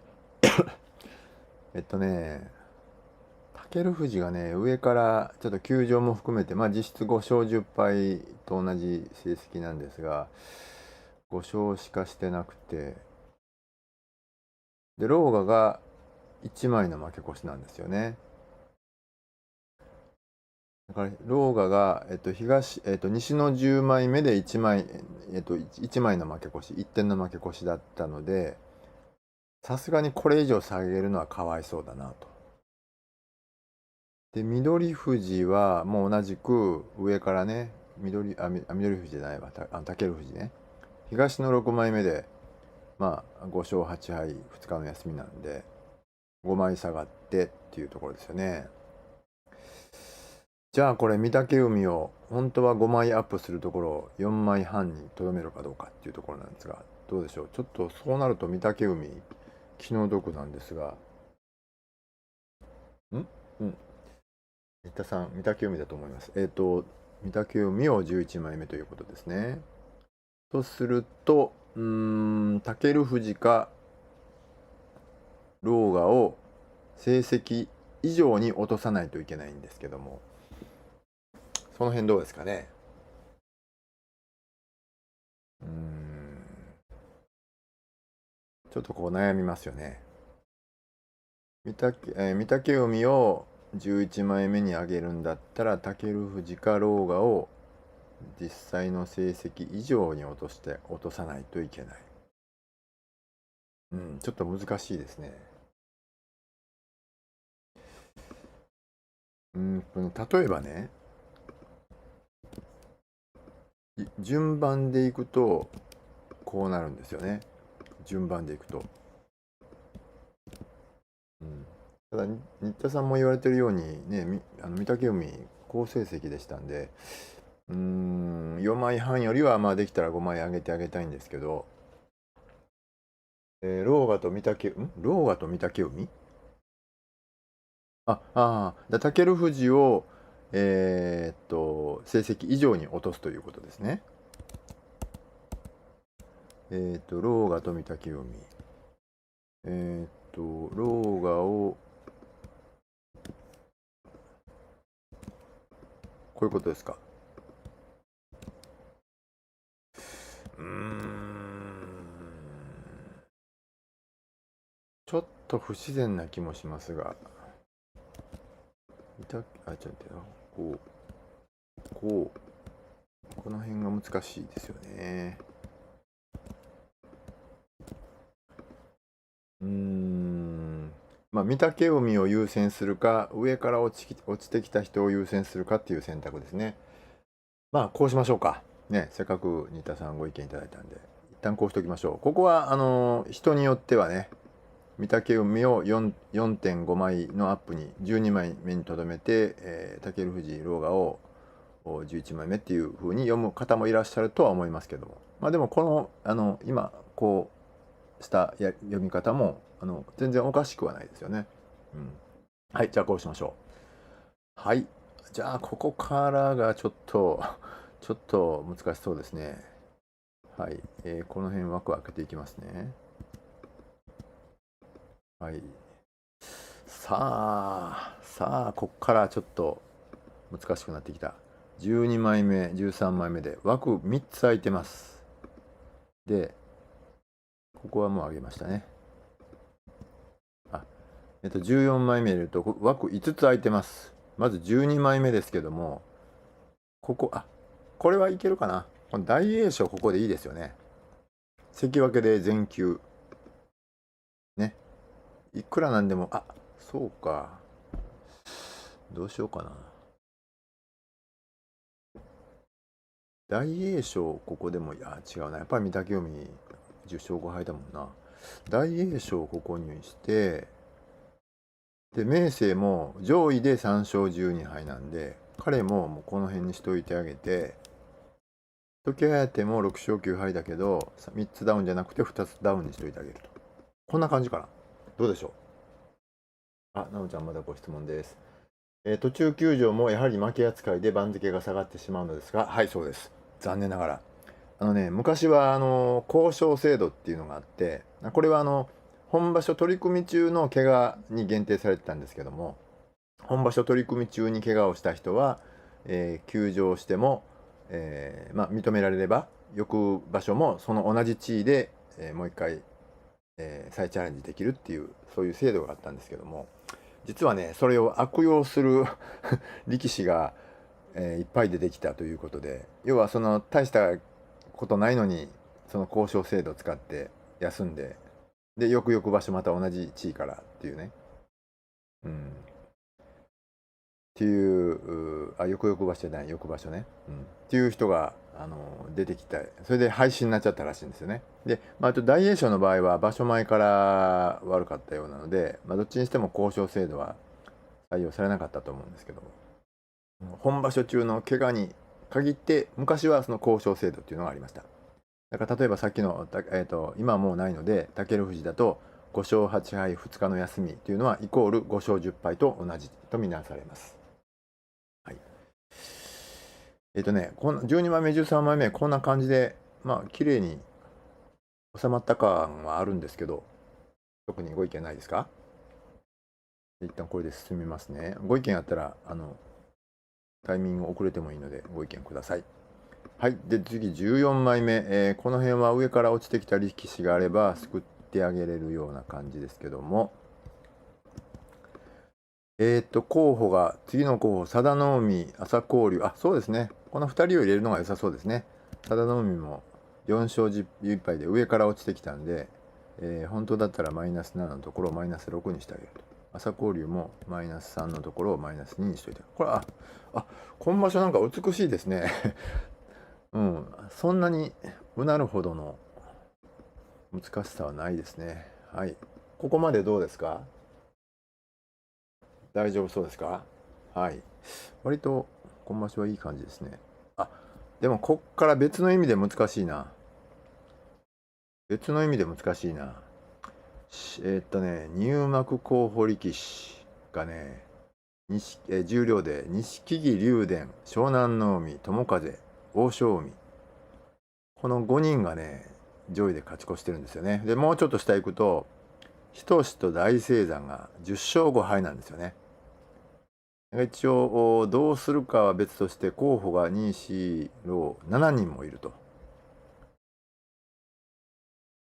武富士がね、上からちょっと休場も含めて、実質5勝10敗と同じ成績なんですが、5勝しかしてなくて、で、狼雅が1枚の負け越しなんですよね。だから、狼雅が、西の10枚目で1枚、1枚の負け越し、1点の負け越しだったので、さすがにこれ以上下げるのはかわいそうだなと。で、翠富士はもう同じく上からね、緑富士じゃないわ、武富士ね。東の6枚目で、5勝8敗、2日の休みなんで、5枚下がってっていうところですよね。じゃあこれ御嶽海を本当は5枚アップするところを4枚半にとどめるかどうかっていうところなんですが、どうでしょう。ちょっとそうなると御嶽海気の毒なんですが、新田さん、御嶽海だと思います。御嶽海を11枚目ということですね。とすると、武富士か狼雅を成績以上に落とさないといけないんですけども、その辺どうですかね。ちょっとこう悩みますよね。御嶽海を11枚目に上げるんだったら、武富士か狼雅を実際の成績以上に落とさないといけない。ちょっと難しいですね。例えばね、順番でいくとこうなるんですよね。順番でいくと。ただ新田さんも言われてるようにね、御嶽海好成績でしたんで、4枚半よりはできたら5枚上げてあげたいんですけど、狼雅と御嶽海、武富士を成績以上に落とすということですね。狼雅と御嶽海、狼雅をこういうことですか。ちょっと不自然な気もしますが、ちょっと待ってよ。この辺が難しいですよね。御嶽海を優先するか、上から落ちてきた人を優先するかっていう選択ですね。こうしましょうか。ね、せっかく新田さんご意見いただいたんで、一旦こうしておきましょう。ここは、人によってはね、御嶽海を4.5 枚のアップに12枚目にとどめて、武富士狼雅を11枚目っていう風に読む方もいらっしゃるとは思いますけども、でもこの今こうした読み方も全然おかしくはないですよね。はい、じゃあこうしましょう。はい、じゃあここからがちょっとちょっと難しそうですね。はい、この辺枠を開けていきますね。はい。さあ、こっからちょっと難しくなってきた。12枚目、13枚目で枠3つ空いてます。で、ここはもう上げましたね。14枚目入れると枠5つ空いてます。まず12枚目ですけども、これはいけるかな。この大栄翔ここでいいですよね。関脇で全休。ね。いくらなんでも、そうか。どうしようかな。大栄翔ここでも、違うな。やっぱり御嶽海10勝5敗だもんな。大栄翔ここにして、で、明生も上位で3勝12敗なんで、彼ももうこの辺にしといてあげて、時疾も6勝9敗だけど、3つダウンじゃなくて2つダウンにしといてあげると。こんな感じかな。どうでしょう。なおちゃんまだご質問です。途中休場もやはり負け扱いで番付が下がってしまうのですが、はい、そうです。残念ながら。昔は交渉制度っていうのがあって、これは本場所取り組み中の怪我に限定されてたんですけども、本場所取り組み中に怪我をした人は、休場しても、認められれば翌場所もその同じ地位で、もう一回、再チャレンジできるっていうそういう制度があったんですけども、実はねそれを悪用する力士が、いっぱい出てきたということで、要はその大したことないのにその交渉制度を使って休んで、で翌々場所また同じ地位からっていうね、っていう翌々場所じゃない翌場所ね、っていう人が出てきた。それで廃止になっちゃったらしいんですよね。で、あと大栄翔の場合は場所前から悪かったようなので、どっちにしても交渉制度は採用されなかったと思うんですけど、本場所中の怪我に限って昔はその交渉制度っていうのがありました。だから例えばさっきの、今はもうないので武富士だと5勝8敗2日の休みというのはイコール5勝10敗と同じとみなされます。はい。この12枚目13枚目こんな感じで綺麗に収まった感はあるんですけど、特にご意見ないですか？一旦これで進みますね。ご意見あったらタイミング遅れてもいいのでご意見ください。はい。で、次14枚目、この辺は上から落ちてきた力士があれば救ってあげれるような感じですけども、候補が、次の候補、佐田の海、朝紅龍、そうですね。この2人を入れるのが良さそうですね。佐田の海も4勝11敗で上から落ちてきたんで、本当だったらマイナス7のところをマイナス6にしてあげると。朝紅龍もマイナス3のところをマイナス2にしといて。これ、今場所なんか美しいですね。そんなにうなるほどの難しさはないですね。はい。ここまでどうですか？大丈夫そうですか？はい。割と今場所はいい感じですね。でもこっから別の意味で難しいな。別の意味で難しいな。入幕候補力士がね、十両で錦木、竜電、湘南乃海、友風、欧勝海。この5人がね、上位で勝ち越してるんですよね。で、もうちょっと下行くと、日翔志と大青山が10勝5敗なんですよね。一応、どうするかは別として、候補が2、4、6、7人もいると。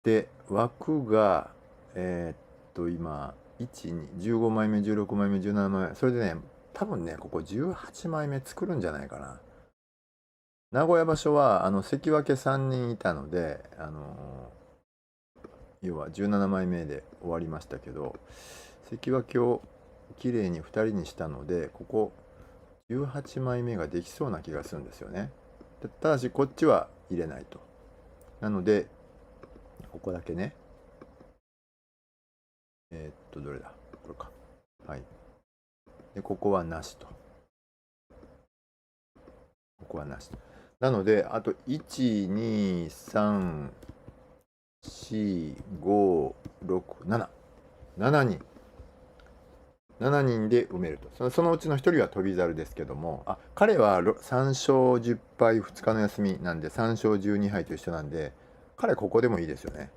で、枠が、今、1、2、15枚目、16枚目、17枚目。それでね、多分ね、ここ18枚目作るんじゃないかな。名古屋場所は、関脇3人いたので、要は17枚目で終わりましたけど、関脇をきれいに2人にしたので、ここ18枚目ができそうな気がするんですよね。ただしこっちは入れないと。なのでここだけね、どれだ、これか。はい。でここはなしと。ここはなし。なのであと1、2、3、4、5、6、7。7人。7人で埋めると。そのうちの1人は翔猿ですけども、彼は3勝10敗2日の休みなんで3勝12敗と一緒なんで、彼ここでもいいですよね。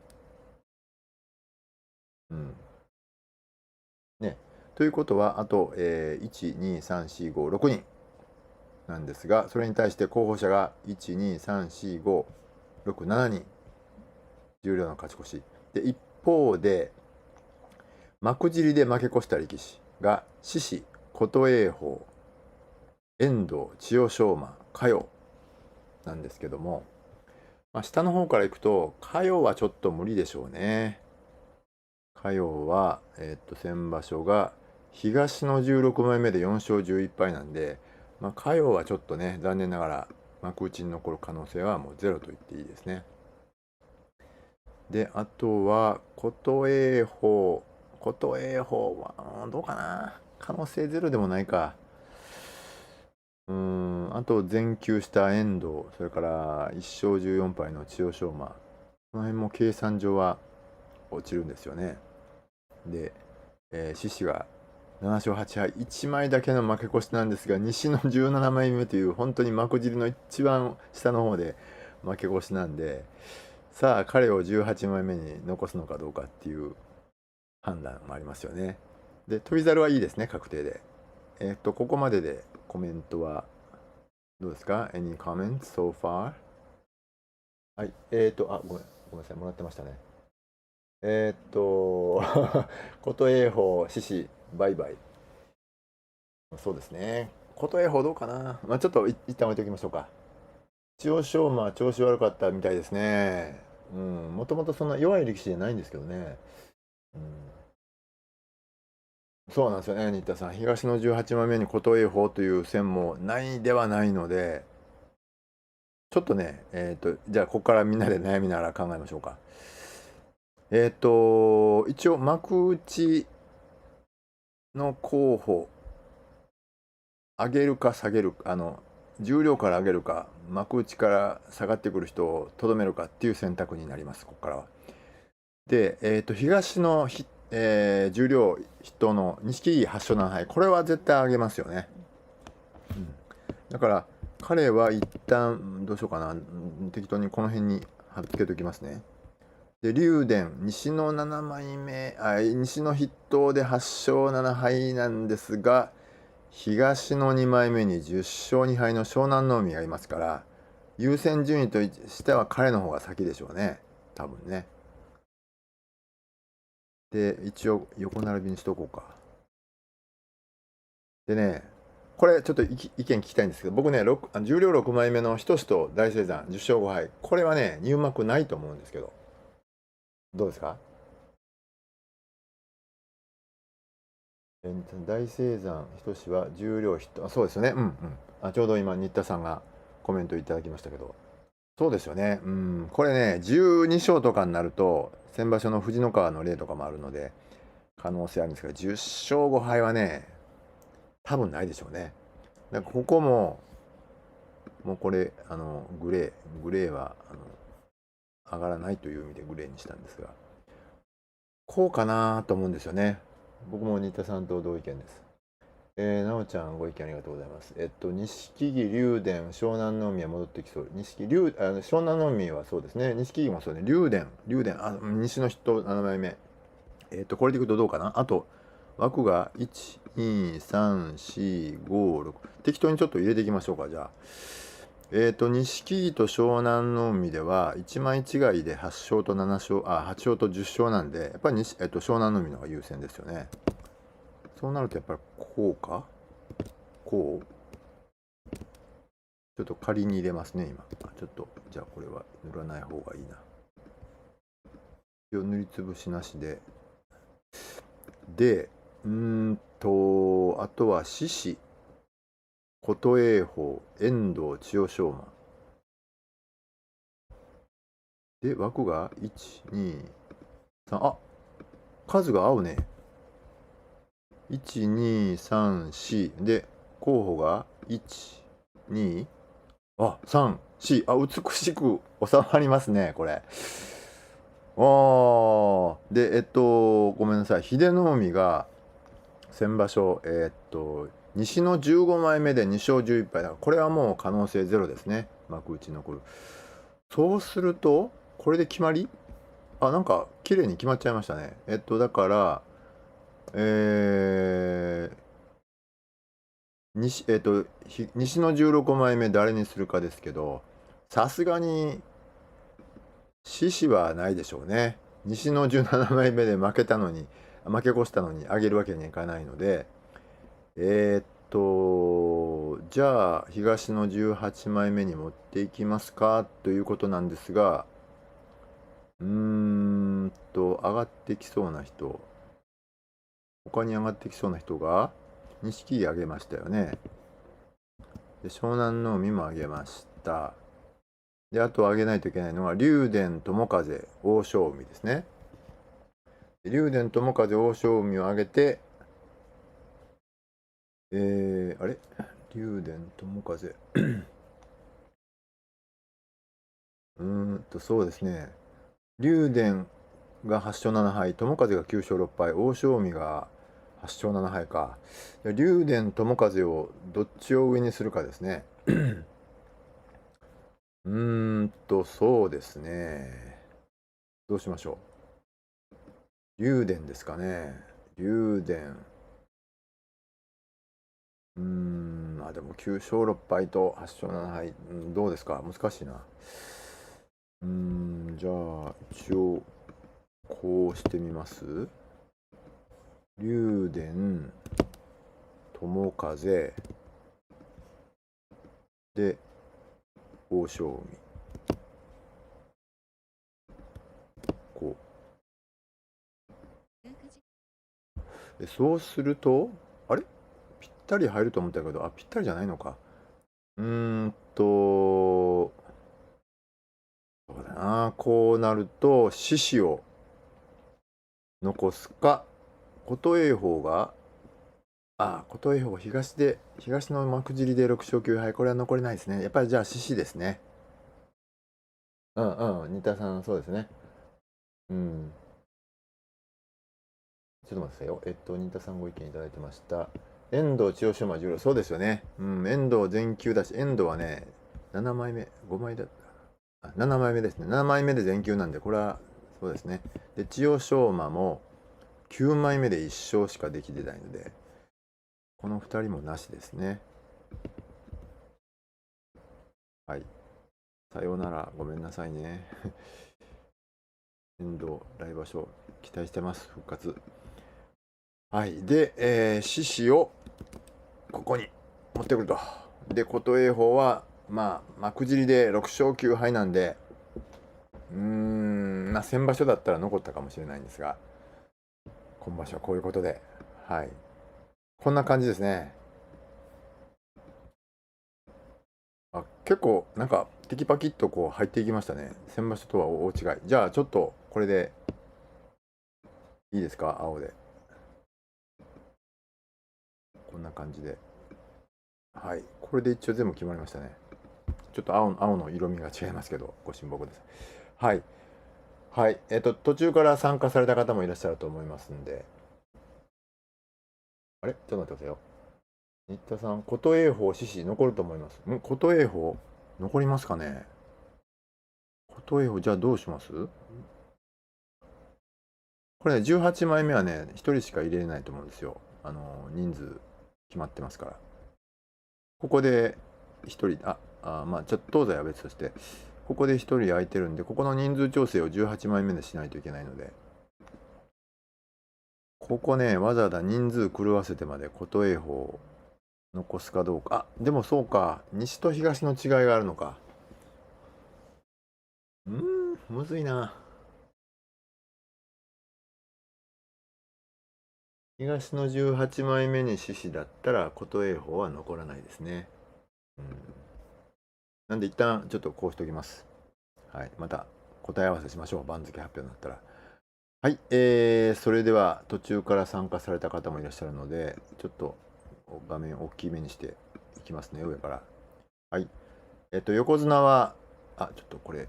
ね。ということはあと、1、2、3、4、5、6人なんですが、それに対して候補者が1、2、3、4、5、6、7人。十両の勝ち越し。で、一方で、幕尻で負け越した力士が獅司、琴恵峰、遠藤、千代翔馬、嘉陽なんですけども、下の方からいくと嘉陽はちょっと無理でしょうね。嘉陽は、先場所が東の16枚目で4勝11敗なんで、嘉陽はちょっとね、残念ながら幕内に残る可能性はもうゼロと言っていいですね。で、あとは琴恵峰。琴恵峰はどうかな、可能性ゼロでもないか。あと全休した遠藤、それから1勝14敗の千代翔馬、この辺も計算上は落ちるんですよね。で、獅司が7勝8敗、1枚だけの負け越しなんですが、西の17枚目という本当に幕尻の一番下の方で負け越しなんで、さあ彼を18枚目に残すのかどうかっていう判断もありますよね。で、翔猿はいいですね、確定で。ここまででコメントはどうですか？ Any comments so far? はい。ごめんなさい、もらってましたね。琴恵峰、獅司、バイバイ。そうですね。琴恵峰どうかな。ちょっと一旦置いておきましょうか。千代翔馬、調子悪かったみたいですね。もともとそんな弱い力士じゃないんですけどね。そうなんですよね、新田さん。東の18枚目に琴恵峰という線もないではないので、ちょっとね、じゃあここからみんなで悩みながら考えましょうか。一応幕内の候補、上げるか下げるか、重量から上げるか、幕内から下がってくる人をとどめるかっていう選択になります、ここからは。で、東の重量筆頭の錦木8勝7敗、これは絶対上げますよね。だから彼は一旦どうしようかな、適当にこの辺に貼っつけておきますね。で、竜電、西の7枚目、西の筆頭で8勝7敗なんですが、東の2枚目に10勝2敗の湘南乃海がいますから、優先順位としては彼の方が先でしょうね、多分ね。で、一応横並びにしとこうか。でね、これちょっと意見聞きたいんですけど、僕ね、重量6枚目の日翔志と大青山10勝5敗、これはね、入幕ないと思うんですけど、どうですか？大青山日翔志は重量そうですよね。ちょうど今新田さんがコメントいただきましたけど、そうですよね。これね、12勝とかになると先場所の藤ノ川の例とかもあるので可能性あるんですけど、10勝5敗はね、多分ないでしょうね。だからここもうこれグレーは上がらないという意味でグレーにしたんですが、こうかなと思うんですよね。僕も新田さんと同意見です。なおちゃんご意見ありがとうございます。錦木、竜電、湘南乃海は戻ってきそう。湘南乃海はそうですね。錦木もそうね。竜電、西の人7枚目。これでいくとどうかな。あと、枠が1、2、3、4、5、6。適当にちょっと入れていきましょうか、じゃあ。錦木と湘南乃海では1枚違いで8勝と7勝、8勝と10勝なんで、やっぱり湘南乃海の方が優先ですよね。そうなるとやっぱりこうか、こうちょっと仮に入れますね、今。ちょっと、じゃあこれは塗らない方がいいな。塗りつぶしなしで。で、あとは獅司、琴恵峰、遠藤、千代翔馬。で、枠が1、2、3、数が合うね。1、2、3、4。で、候補が1、2、3、4。美しく収まりますね、これ。で、ごめんなさい。秀ノ海が先場所、西の15枚目で2勝11敗だから、これはもう可能性ゼロですね、幕内に残る。そうすると、これで決まり？なんか綺麗に決まっちゃいましたね。だから、西の16枚目誰にするかですけど、さすがに獅子はないでしょうね。西の17枚目で負け越したのに上げるわけにはいかないので、じゃあ東の18枚目に持っていきますかということなんですが、上がってきそうな人、他に上がってきそうな人が、錦木上げましたよね。で、湘南の海も上げました。で、あと上げないといけないのは、竜電、友風、欧勝海ですね。竜電、友風、欧勝海を上げて、あれ竜電、友風。そうですね。竜電が8勝7敗、友風が9勝6敗、欧勝海が8勝7敗か。竜電、友風をどっちを上にするかですね。そうですね。どうしましょう。竜電ですかね。竜電。でも9勝6敗と8勝7敗、どうですか？難しいな。じゃあ、一応、こうしてみます。竜電、友風、で、欧勝海。こう。そうすると、あれぴったり入ると思ったけど、ぴったりじゃないのか。そうだな。こうなると、獅子を残すか、琴恵峰が、琴恵峰東の幕尻で6勝9敗、これは残れないですね。やっぱりじゃあ獅子ですね。新田さん、そうですね。ちょっと待ってくださいよ。新田さんご意見いただいてました。遠藤、千代翔馬、十郎、そうですよね。遠藤全休だし、遠藤はね、7枚目、5枚だ。7枚目ですね。7枚目で全休なんで、これは、そうですね。で、千代翔馬も9枚目で1勝しかできてないので、この2人もなしですね。はい。さようなら、ごめんなさいね。遠藤、来場所、期待してます、復活。はい。で、獅子をここに持ってくると。で、琴恵峰は、幕尻で6勝9敗なんで、先場所だったら残ったかもしれないんですが、今場所はこういうことで、はい。こんな感じですね。結構、なんか、テキパキッとこう入っていきましたね。先場所とは大違い。じゃあ、ちょっと、これで、いいですか？青で。こんな感じで。はい。これで一応全部決まりましたね。ちょっと青の色味が違いますけど、ご神木です。はい。はい。途中から参加された方もいらっしゃると思いますんで。あれちょっと待ってくださいよ。新田さん、琴恵峰、獅子、残ると思います。琴恵峰、残りますかね？琴恵峰、じゃあどうします？これね、18枚目はね、1人しか入れれないと思うんですよ。人数決まってますから。ここで1人、ちょっと東西は別として、ここで1人空いてるんで、ここの人数調整を18枚目でしないといけないので、ここね、わざわざ人数狂わせてまで琴恵峰を残すかどうか。でもそうか、西と東の違いがあるのか。むずいな。東の18枚目に獅子だったら琴恵峰は残らないですね。なんで一旦ちょっとこうしておきます。はい。また答え合わせしましょう。番付発表になったら。はい。それでは途中から参加された方もいらっしゃるので、ちょっと画面を大きめにしていきますね。上から。はい。横綱は、ちょっとこれ。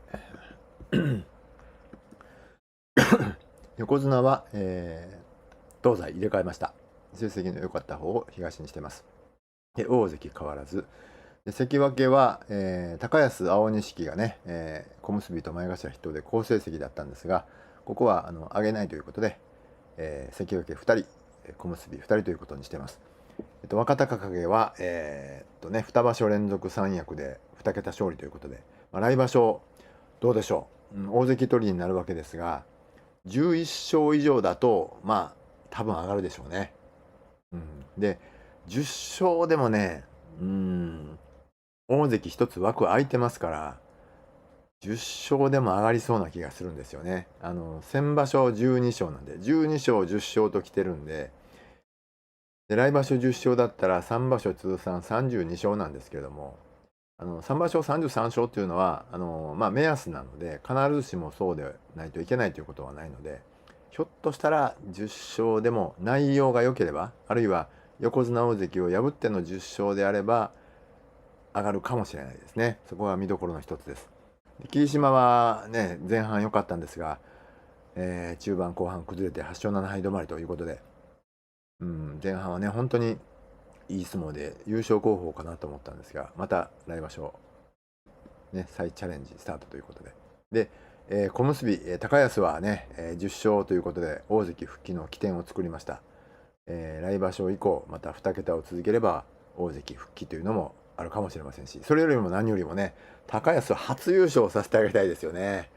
横綱は、東西入れ替えました。成績の良かった方を東にしてます。で大関変わらず。で関脇は、高安、青錦がね、小結と前頭筆頭で好成績だったんですが、ここは上げないということで、関脇2人、小結2人ということにしてます。若隆景は、2場所連続三役で2桁勝利ということで、来場所どうでしょう、大関取りになるわけですが、11勝以上だと多分上がるでしょうね。で10勝でもね、大関一つ枠空いてますから、10勝でも上がりそうな気がするんですよね。先場所12勝なんで、12勝10勝と来てるんで、来場所10勝だったら3場所通算32勝なんですけれども、3場所33勝っていうのは目安なので、必ずしもそうでないといけないということはないので、ひょっとしたら10勝でも内容が良ければ、あるいは横綱大関を破っての10勝であれば上がるかもしれないですね。そこが見どころの一つです。で霧島はね、前半良かったんですが、中盤後半崩れて8勝7敗止まりということで、前半はね本当にいい相撲で優勝候補かなと思ったんですが、また来場所、再チャレンジスタートということで、小結、高安はね、10勝ということで大関復帰の起点を作りました。来場所以降また2桁を続ければ大関復帰というのもあるかもしれませんし、それよりも何よりもね、高安は初優勝をさせてあげたいですよね。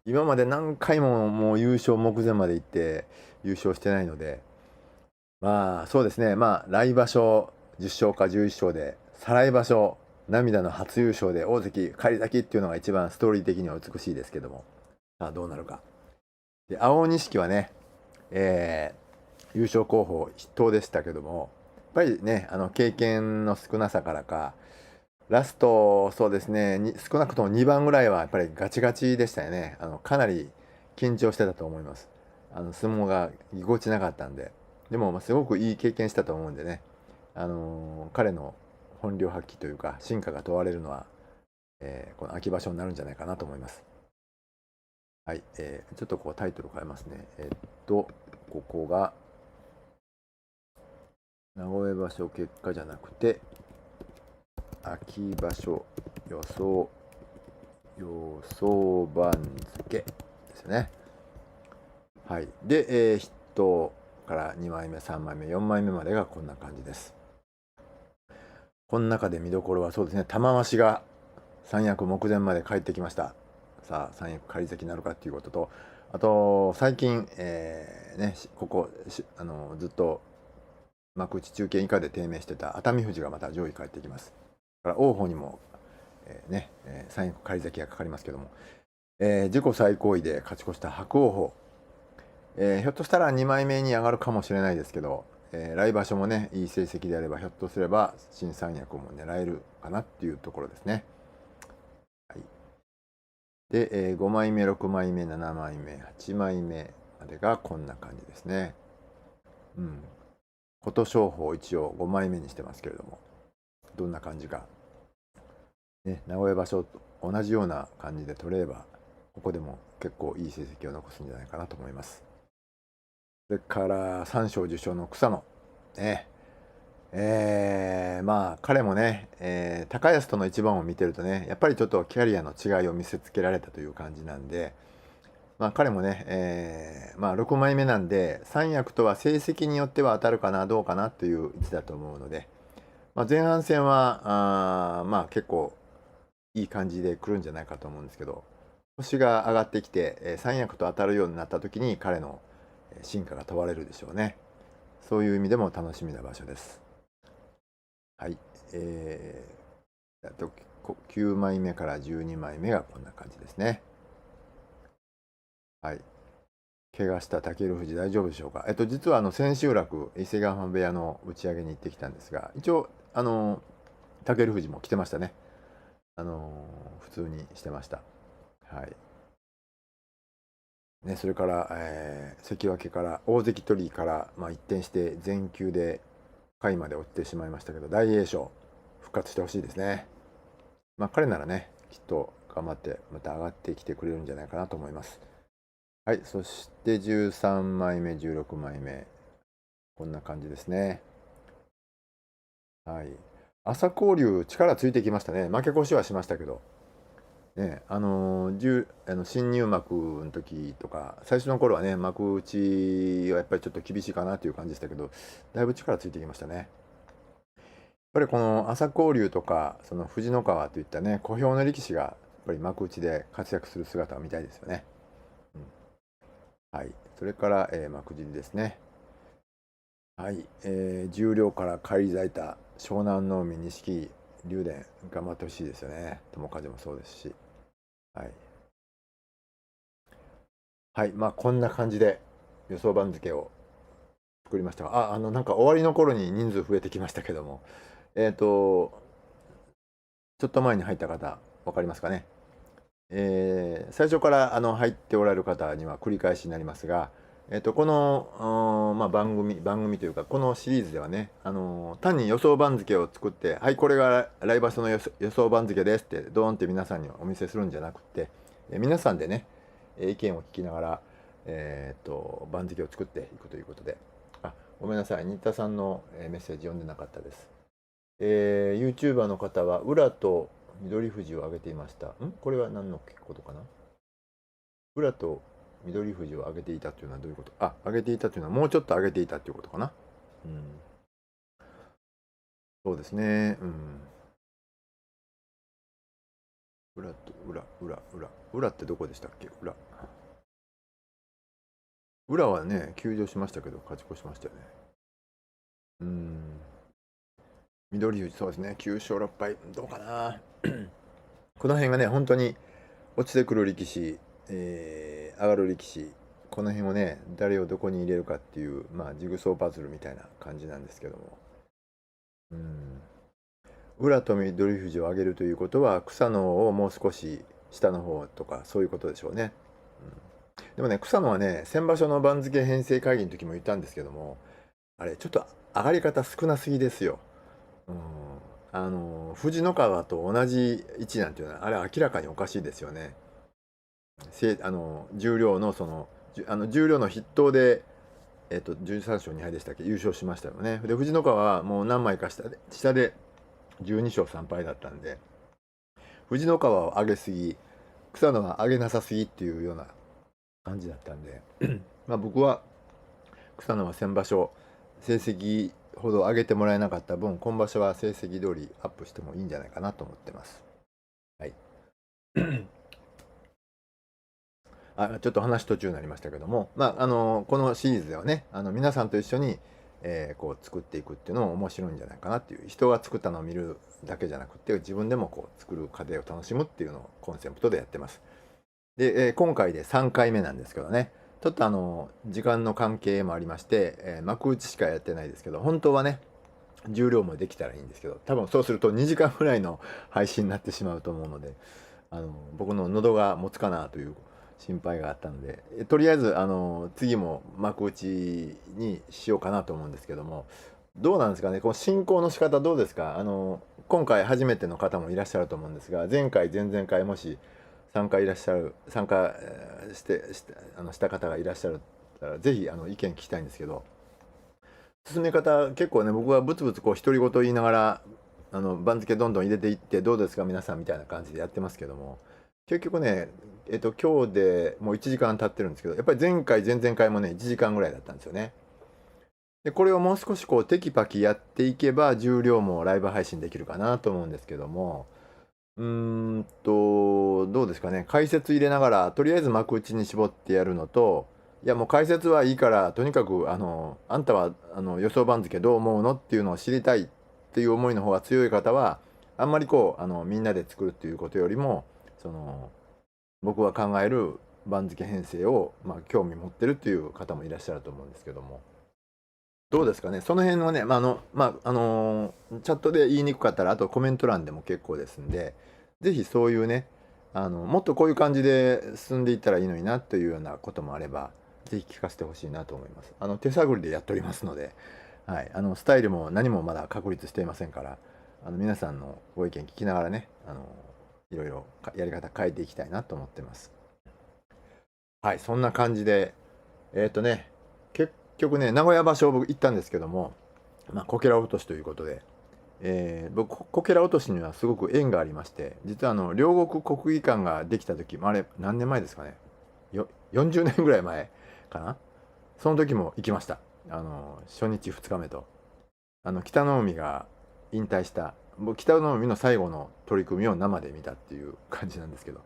今まで何回ももう優勝目前まで行って優勝してないので、そうですね、来場所10勝か11勝で、再来場所涙の初優勝で大関返り咲きっていうのが一番ストーリー的には美しいですけども、さあどうなるか。で青錦はね、優勝候補筆頭でしたけども、やっぱりね経験の少なさからか、ラストそうですね、少なくとも2番ぐらいはやっぱりガチガチでしたよね。かなり緊張してたと思います。相撲がぎこちなかったんで。でもすごくいい経験したと思うんでね、彼の本領発揮というか進化が問われるのは、この秋場所になるんじゃないかなと思います。はい、ちょっとタイトル変えますね。ここが名古屋場所結果じゃなくて、秋場所予想番付ですね。はい。で、筆頭から2枚目、3枚目、4枚目までがこんな感じです。この中で見どころはそうですね、玉鷲が三役目前まで帰ってきました。さあ、三役返り咲きになるかっていうことと、あと、最近、ここずっと幕内中堅以下で低迷してた熱海富士がまた上位帰ってきます。だから王鵬にも、三役返り咲きがかかりますけども、自己最高位で勝ち越した伯桜鵬、ひょっとしたら2枚目に上がるかもしれないですけど、来場所もねいい成績であればひょっとすれば新三役も狙えるかなっていうところですね。はい、で、5枚目6枚目7枚目8枚目までがこんな感じですね。琴勝峰一応5枚目にしてますけれども、どんな感じか、名古屋場所と同じような感じで取れればここでも結構いい成績を残すんじゃないかなと思います。それから三賞受賞の草野ね、彼もね、高安との一番を見てるとね、やっぱりちょっとキャリアの違いを見せつけられたという感じなんで、彼もね、6枚目なんで三役とは成績によっては当たるかなどうかなという位置だと思うので、前半戦は結構いい感じで来るんじゃないかと思うんですけど、星が上がってきて、三役と当たるようになった時に彼の進化が問われるでしょうね。そういう意味でも楽しみな場所です。はい、あと9枚目から12枚目がこんな感じですね。はい。怪我した武富士大丈夫でしょうか。実は千秋楽伊勢ヶ濱部屋の打ち上げに行ってきたんですが、一応武富士も来てましたね。普通にしてました。はい。それから、関脇から大関取りから、一転して全休で下位まで落ちてしまいましたけど、大栄翔復活してほしいですね。彼ならねきっと頑張ってまた上がってきてくれるんじゃないかなと思います。はい、そして13枚目16枚目、こんな感じですね。はい。朝交流、力ついてきましたね。負け越しはしましたけど。ね、新入幕の時とか、最初の頃はね、幕内はやっぱりちょっと厳しいかなという感じでしたけど、だいぶ力ついてきましたね。やっぱりこの朝紅龍とか、その藤ノ川といったね、小兵の力士が、やっぱり幕内で活躍する姿を見たいですよね。うん、はい。それから、幕尻ですね。はい。十両から返り咲いた湘南乃海、錦木、竜電、頑張ってほしいですよね。友風もそうですし。はい。はい。まあ、こんな感じで予想番付を作りましたが、なんか終わりの頃に人数増えてきましたけども、ちょっと前に入った方、分かりますかね。最初から入っておられる方には繰り返しになりますが、この、まあ、番組というか、このシリーズではね、単に予想番付を作って、はい、これが来場所の予想番付ですって、ドーンって皆さんにお見せするんじゃなくて、皆さんでね、意見を聞きながら、番付を作っていくということで、ごめんなさい、新田さんのメッセージ読んでなかったです。YouTuber の方は、裏と緑富士を上げていました。これは何のことかな。裏と緑富士を上げていたというのはどういうこと。上げていたというのはもうちょっと上げていたということかな。うん。そうですね。うん。裏と裏ってどこでしたっけ。裏はね、休場しましたけど、勝ち越しましたよね。うん。緑富士、そうですね。9勝6敗。どうかな。この辺がね、本当に落ちてくる力士、上がる力士、この辺をね、誰をどこに入れるかっていう、まあ、ジグソーパズルみたいな感じなんですけども。うん。浦と緑富士を上げるということは、草野をもう少し下の方とか、そういうことでしょうね。でもね、草野はね、先場所の番付編成会議の時も言ったんですけども、あれ、ちょっと上がり方少なすぎですよ。うん、藤ノ川と同じ位置なんていうのは、あれ明らかにおかしいですよね。重量の重量の筆頭で、13勝2敗でしたっけ、優勝しましたよね。で、藤ノ川はもう何枚か下で12勝3敗だったんで、藤ノ川を上げすぎ、草野は上げなさすぎっていうような感じだったんで、まあ僕は草野は先場所、成績ほど上げてもらえなかった分、今場所は成績通りアップしてもいいんじゃないかなと思ってます。はい。ちょっと話途中になりましたけども、このシリーズではね、皆さんと一緒に、こう作っていくっていうのも面白いんじゃないかなっていう、人が作ったのを見るだけじゃなくて、自分でもこう作る過程を楽しむっていうのをコンセプトでやってます。で、今回で3回目なんですけどね、ちょっと時間の関係もありまして、幕内しかやってないですけど、本当はね、重量もできたらいいんですけど、多分そうすると2時間ぐらいの配信になってしまうと思うので、僕の喉が持つかなという心配があったので、とりあえず次も幕内にしようかなと思うんですけども、どうなんですかね、この進行の仕方どうですか。今回初めての方もいらっしゃると思うんですが、前回前々回もし参加した方がいらっしゃるら、ぜひ意見聞きたいんですけど、進め方結構ね、僕はブツブツこう独り言言いながら番付どんどん入れていって、どうですか皆さんみたいな感じでやってますけども、結局ね、今日でもう1時間経ってるんですけど、やっぱり前回前々回もね1時間ぐらいだったんですよね。でこれをもう少しこうテキパキやっていけば、重量もライブ配信できるかなと思うんですけども、どうですかね。解説入れながら、とりあえず幕内に絞ってやるのと、いやもう解説はいいから、とにかく、あんたは予想番付どう思うのっていうのを知りたいっていう思いの方が強い方は、あんまりこう、みんなで作るっていうことよりも、その、僕が考える番付編成を、興味持ってるっていう方もいらっしゃると思うんですけども、どうですかね。その辺はね、チャットで言いにくかったら、あとコメント欄でも結構ですんで、ぜひそういうね、もっとこういう感じで進んでいったらいいのになというようなこともあれば、ぜひ聞かせてほしいなと思います。手探りでやっておりますので、はい、スタイルも何もまだ確立していませんから、皆さんのご意見聞きながらね、いろいろやり方変えていきたいなと思ってます。はい、そんな感じで、えっとね、結局ね名古屋場所僕行ったんですけども、こけら落としということで、僕こけら落としにはすごく縁がありまして、実は両国国技館ができた時、あれ何年前ですかね、40年ぐらい前かな。その時も行きました。初日2日目と、北の海が引退した、僕北の海の最後の取り組みを生で見たっていう感じなんですけど、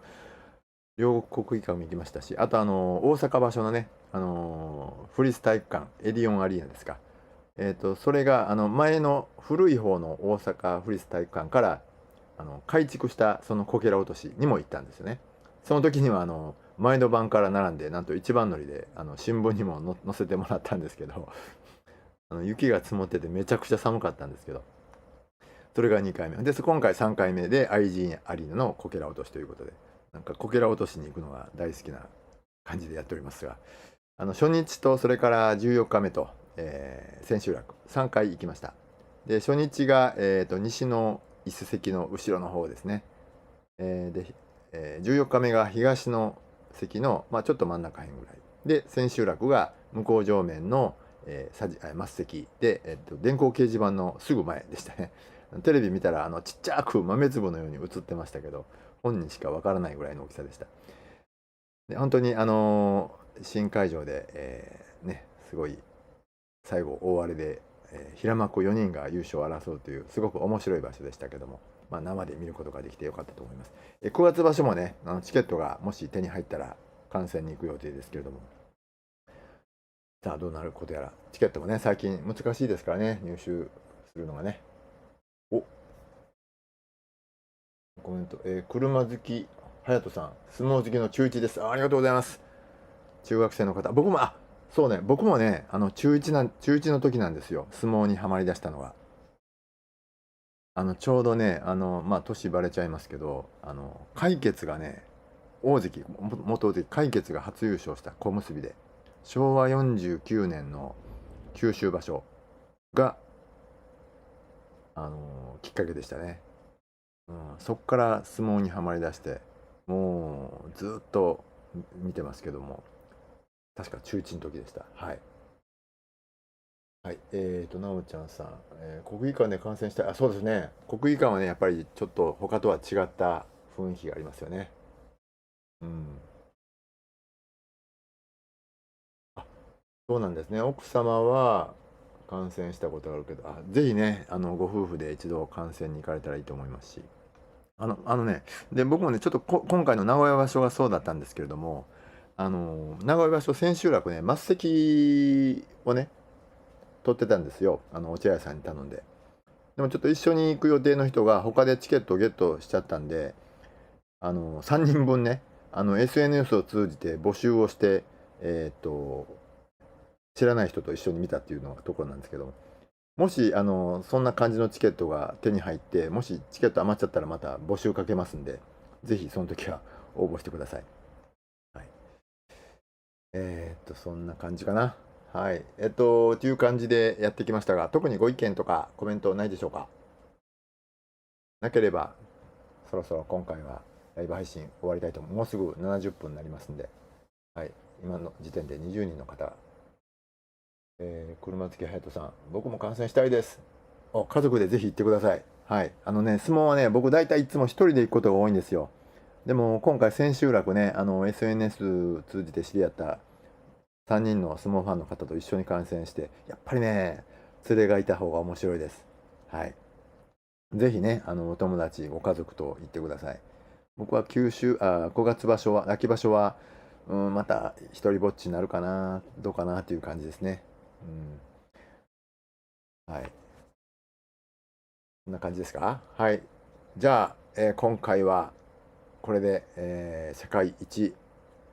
両国国技館も行きましたし、あと大阪場所のね、府立体育館エディオンアリーナですか、それが前の古い方の大阪府立体育館から改築したそのこけら落としにも行ったんですよね。その時には前の晩から並んで、なんと一番乗りで新聞にも載せてもらったんですけど、雪が積もっててめちゃくちゃ寒かったんですけど、それが2回目で、今回3回目で IG アリーナのこけら落としということで、なんかこけら落としに行くのが大好きな感じでやっておりますが、初日とそれから14日目と、千秋楽3回行きました。で初日が、西の椅子席の後ろの方ですね、で、14日目が東の席の、ちょっと真ん中辺ぐらいで、千秋楽が向こう上面の、末席で、電光掲示板のすぐ前でしたね。テレビ見たらちっちゃく豆粒のように映ってましたけど、本人しかわからないぐらいの大きさでした。で本当に新会場で、すごい最後大荒れで、平幕4人が優勝を争うというすごく面白い場所でしたけども、生で見ることができてよかったと思います。9月場所もね、チケットがもし手に入ったら観戦に行く予定ですけれども、さあどうなることやら。チケットもね最近難しいですからね、入手するのがね。お、コメント、車好き隼人さん、相撲好きの中1です。ありがとうございます。中学生の方、僕もそうね、僕もね中1の時なんですよ、相撲にはまりだしたのは。ちょうどね年バレちゃいますけど、海傑がね、大関元大関海傑が初優勝した小結で、昭和49年の九州場所が、きっかけでしたね。そっから相撲にはまりだして、もうずっと見てますけども、確か中1の時でした。はい。はい、なおちゃんさん、国技館で観戦したい。そうですね。国技館はね、やっぱりちょっと他とは違った雰囲気がありますよね。うん。あ、そうなんですね。奥様は観戦したことがあるけど、ぜひね、ご夫婦で一度観戦に行かれたらいいと思いますし。ね、で、僕もね、ちょっと今回の名古屋場所がそうだったんですけれども、名古屋場所千秋楽ね、末席をね、取ってたんですよ。お茶屋さんに頼んで。でもちょっと一緒に行く予定の人が他でチケットをゲットしちゃったんで、3人分ね、SNS を通じて募集をして、知らない人と一緒に見たっていうのがところなんですけど、もしそんな感じのチケットが手に入って、もしチケット余っちゃったらまた募集かけますんで、ぜひその時は応募してください。はい、そんな感じかな。はい。という感じでやってきましたが、特にご意見とかコメントないでしょうか。なければ、そろそろ今回はライブ配信終わりたいと思う。もうすぐ70分になりますんで、はい。今の時点で20人の方、車付き隼人さん、僕も観戦したいです。家族でぜひ行ってください。はい。相撲はね、僕大体いつも一人で行くことが多いんですよ。でも今回千秋楽ね、SNS 通じて知り合った3人の相撲ファンの方と一緒に観戦して、やっぱりね、連れがいた方が面白いです。はい。ぜひね、お友達、ご家族と行ってください。僕は5月場所は、秋場所は、また一人ぼっちになるかな、どうかなっていう感じですね。はい。こんな感じですか。はい。じゃあ、今回はこれで、世界一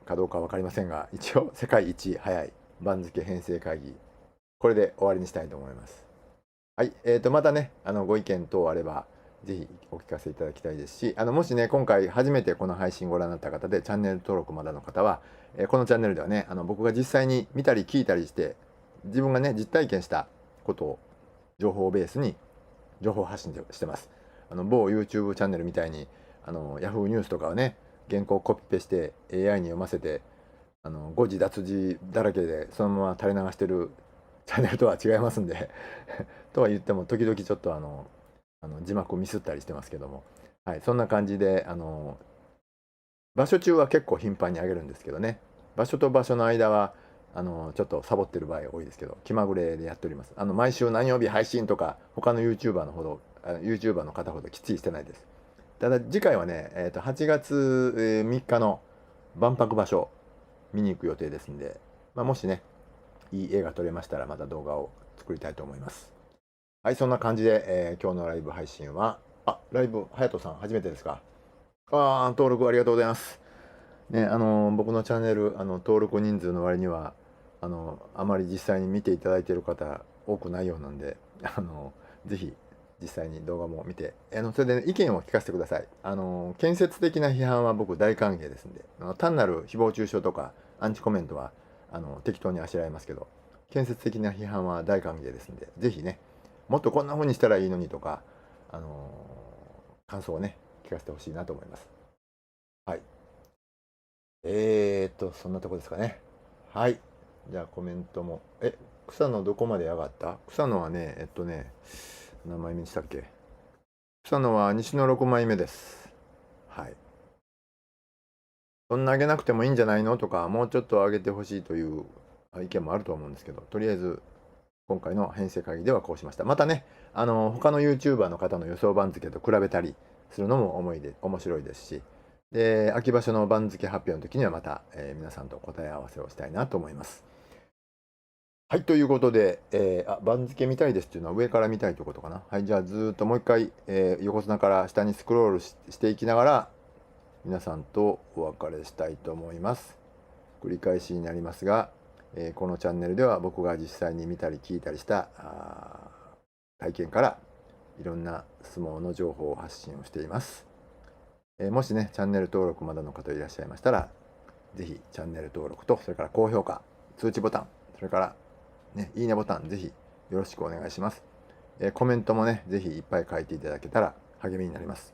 かどうか分かりませんが、一応世界一早い番付編成会議、これで終わりにしたいと思います。はい。またね、ご意見等あれば、ぜひお聞かせいただきたいですし、もしね、今回初めてこの配信ご覧になった方で、チャンネル登録まだの方は、このチャンネルではね、僕が実際に見たり聞いたりして、自分がね、実体験したことを、情報をベースに、情報発信してます。某 YouTube チャンネルみたいに、Yahoo ニュースとかはね、原稿をコピペして AI に読ませて、誤字脱字だらけでそのまま垂れ流してるチャンネルとは違いますんでとは言っても時々ちょっと字幕をミスったりしてますけども、はい、そんな感じで場所中は結構頻繁に上げるんですけどね、場所と場所の間はちょっとサボってる場合多いですけど、気まぐれでやっております。毎週何曜日配信とか他の YouTuber のほどYouTuber の方ほどきっちりしてないです。ただ次回はね、8月3日の万博場所見に行く予定ですんで、もしねいい絵が撮れましたらまた動画を作りたいと思います。はい、そんな感じで、今日のライブ配信は、ライブ、隼人さん初めてですか？登録ありがとうございます。ね、僕のチャンネル、登録人数の割には、あまり実際に見ていただいている方多くないようなんで、ぜひ実際に動画も見て、それで、ね、意見を聞かせてください。建設的な批判は僕大歓迎ですんで、単なる誹謗中傷とかアンチコメントは適当にあしらいますけど、建設的な批判は大歓迎ですんで、ぜひね、もっとこんな風にしたらいいのにとか、感想をね、聞かせてほしいなと思います。はい。そんなとこですかね。はい。じゃあコメントも。草野どこまで上がった？草野はね、何枚目にしたっけ？草野は西の6枚目です。はい。そんな上げなくてもいいんじゃないのとか、もうちょっと上げてほしいという意見もあると思うんですけど、とりあえず今回の編成会議ではこうしました。またね、他の YouTuber の方の予想番付と比べたりするのも面白いですし、で、秋場所の番付発表の時にはまた、皆さんと答え合わせをしたいなと思います。はい、ということで、番付見たいですっていうのは上から見たいということかな。はい、じゃあずーっともう一回、横綱から下にスクロールしていきながら、皆さんとお別れしたいと思います。繰り返しになりますが、このチャンネルでは僕が実際に見たり聞いたりした体験からいろんな相撲の情報を発信をしています。もしね、チャンネル登録まだの方いらっしゃいましたら、ぜひチャンネル登録と、それから高評価、通知ボタン、それからね、いいねボタン、ぜひよろしくお願いします。コメントもね、ぜひいっぱい書いていただけたら励みになります。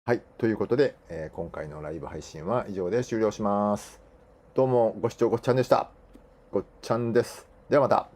はい、ということで、今回のライブ配信は以上で終了します。どうもご視聴ごっちゃんでした。ごっちゃんです。ではまた。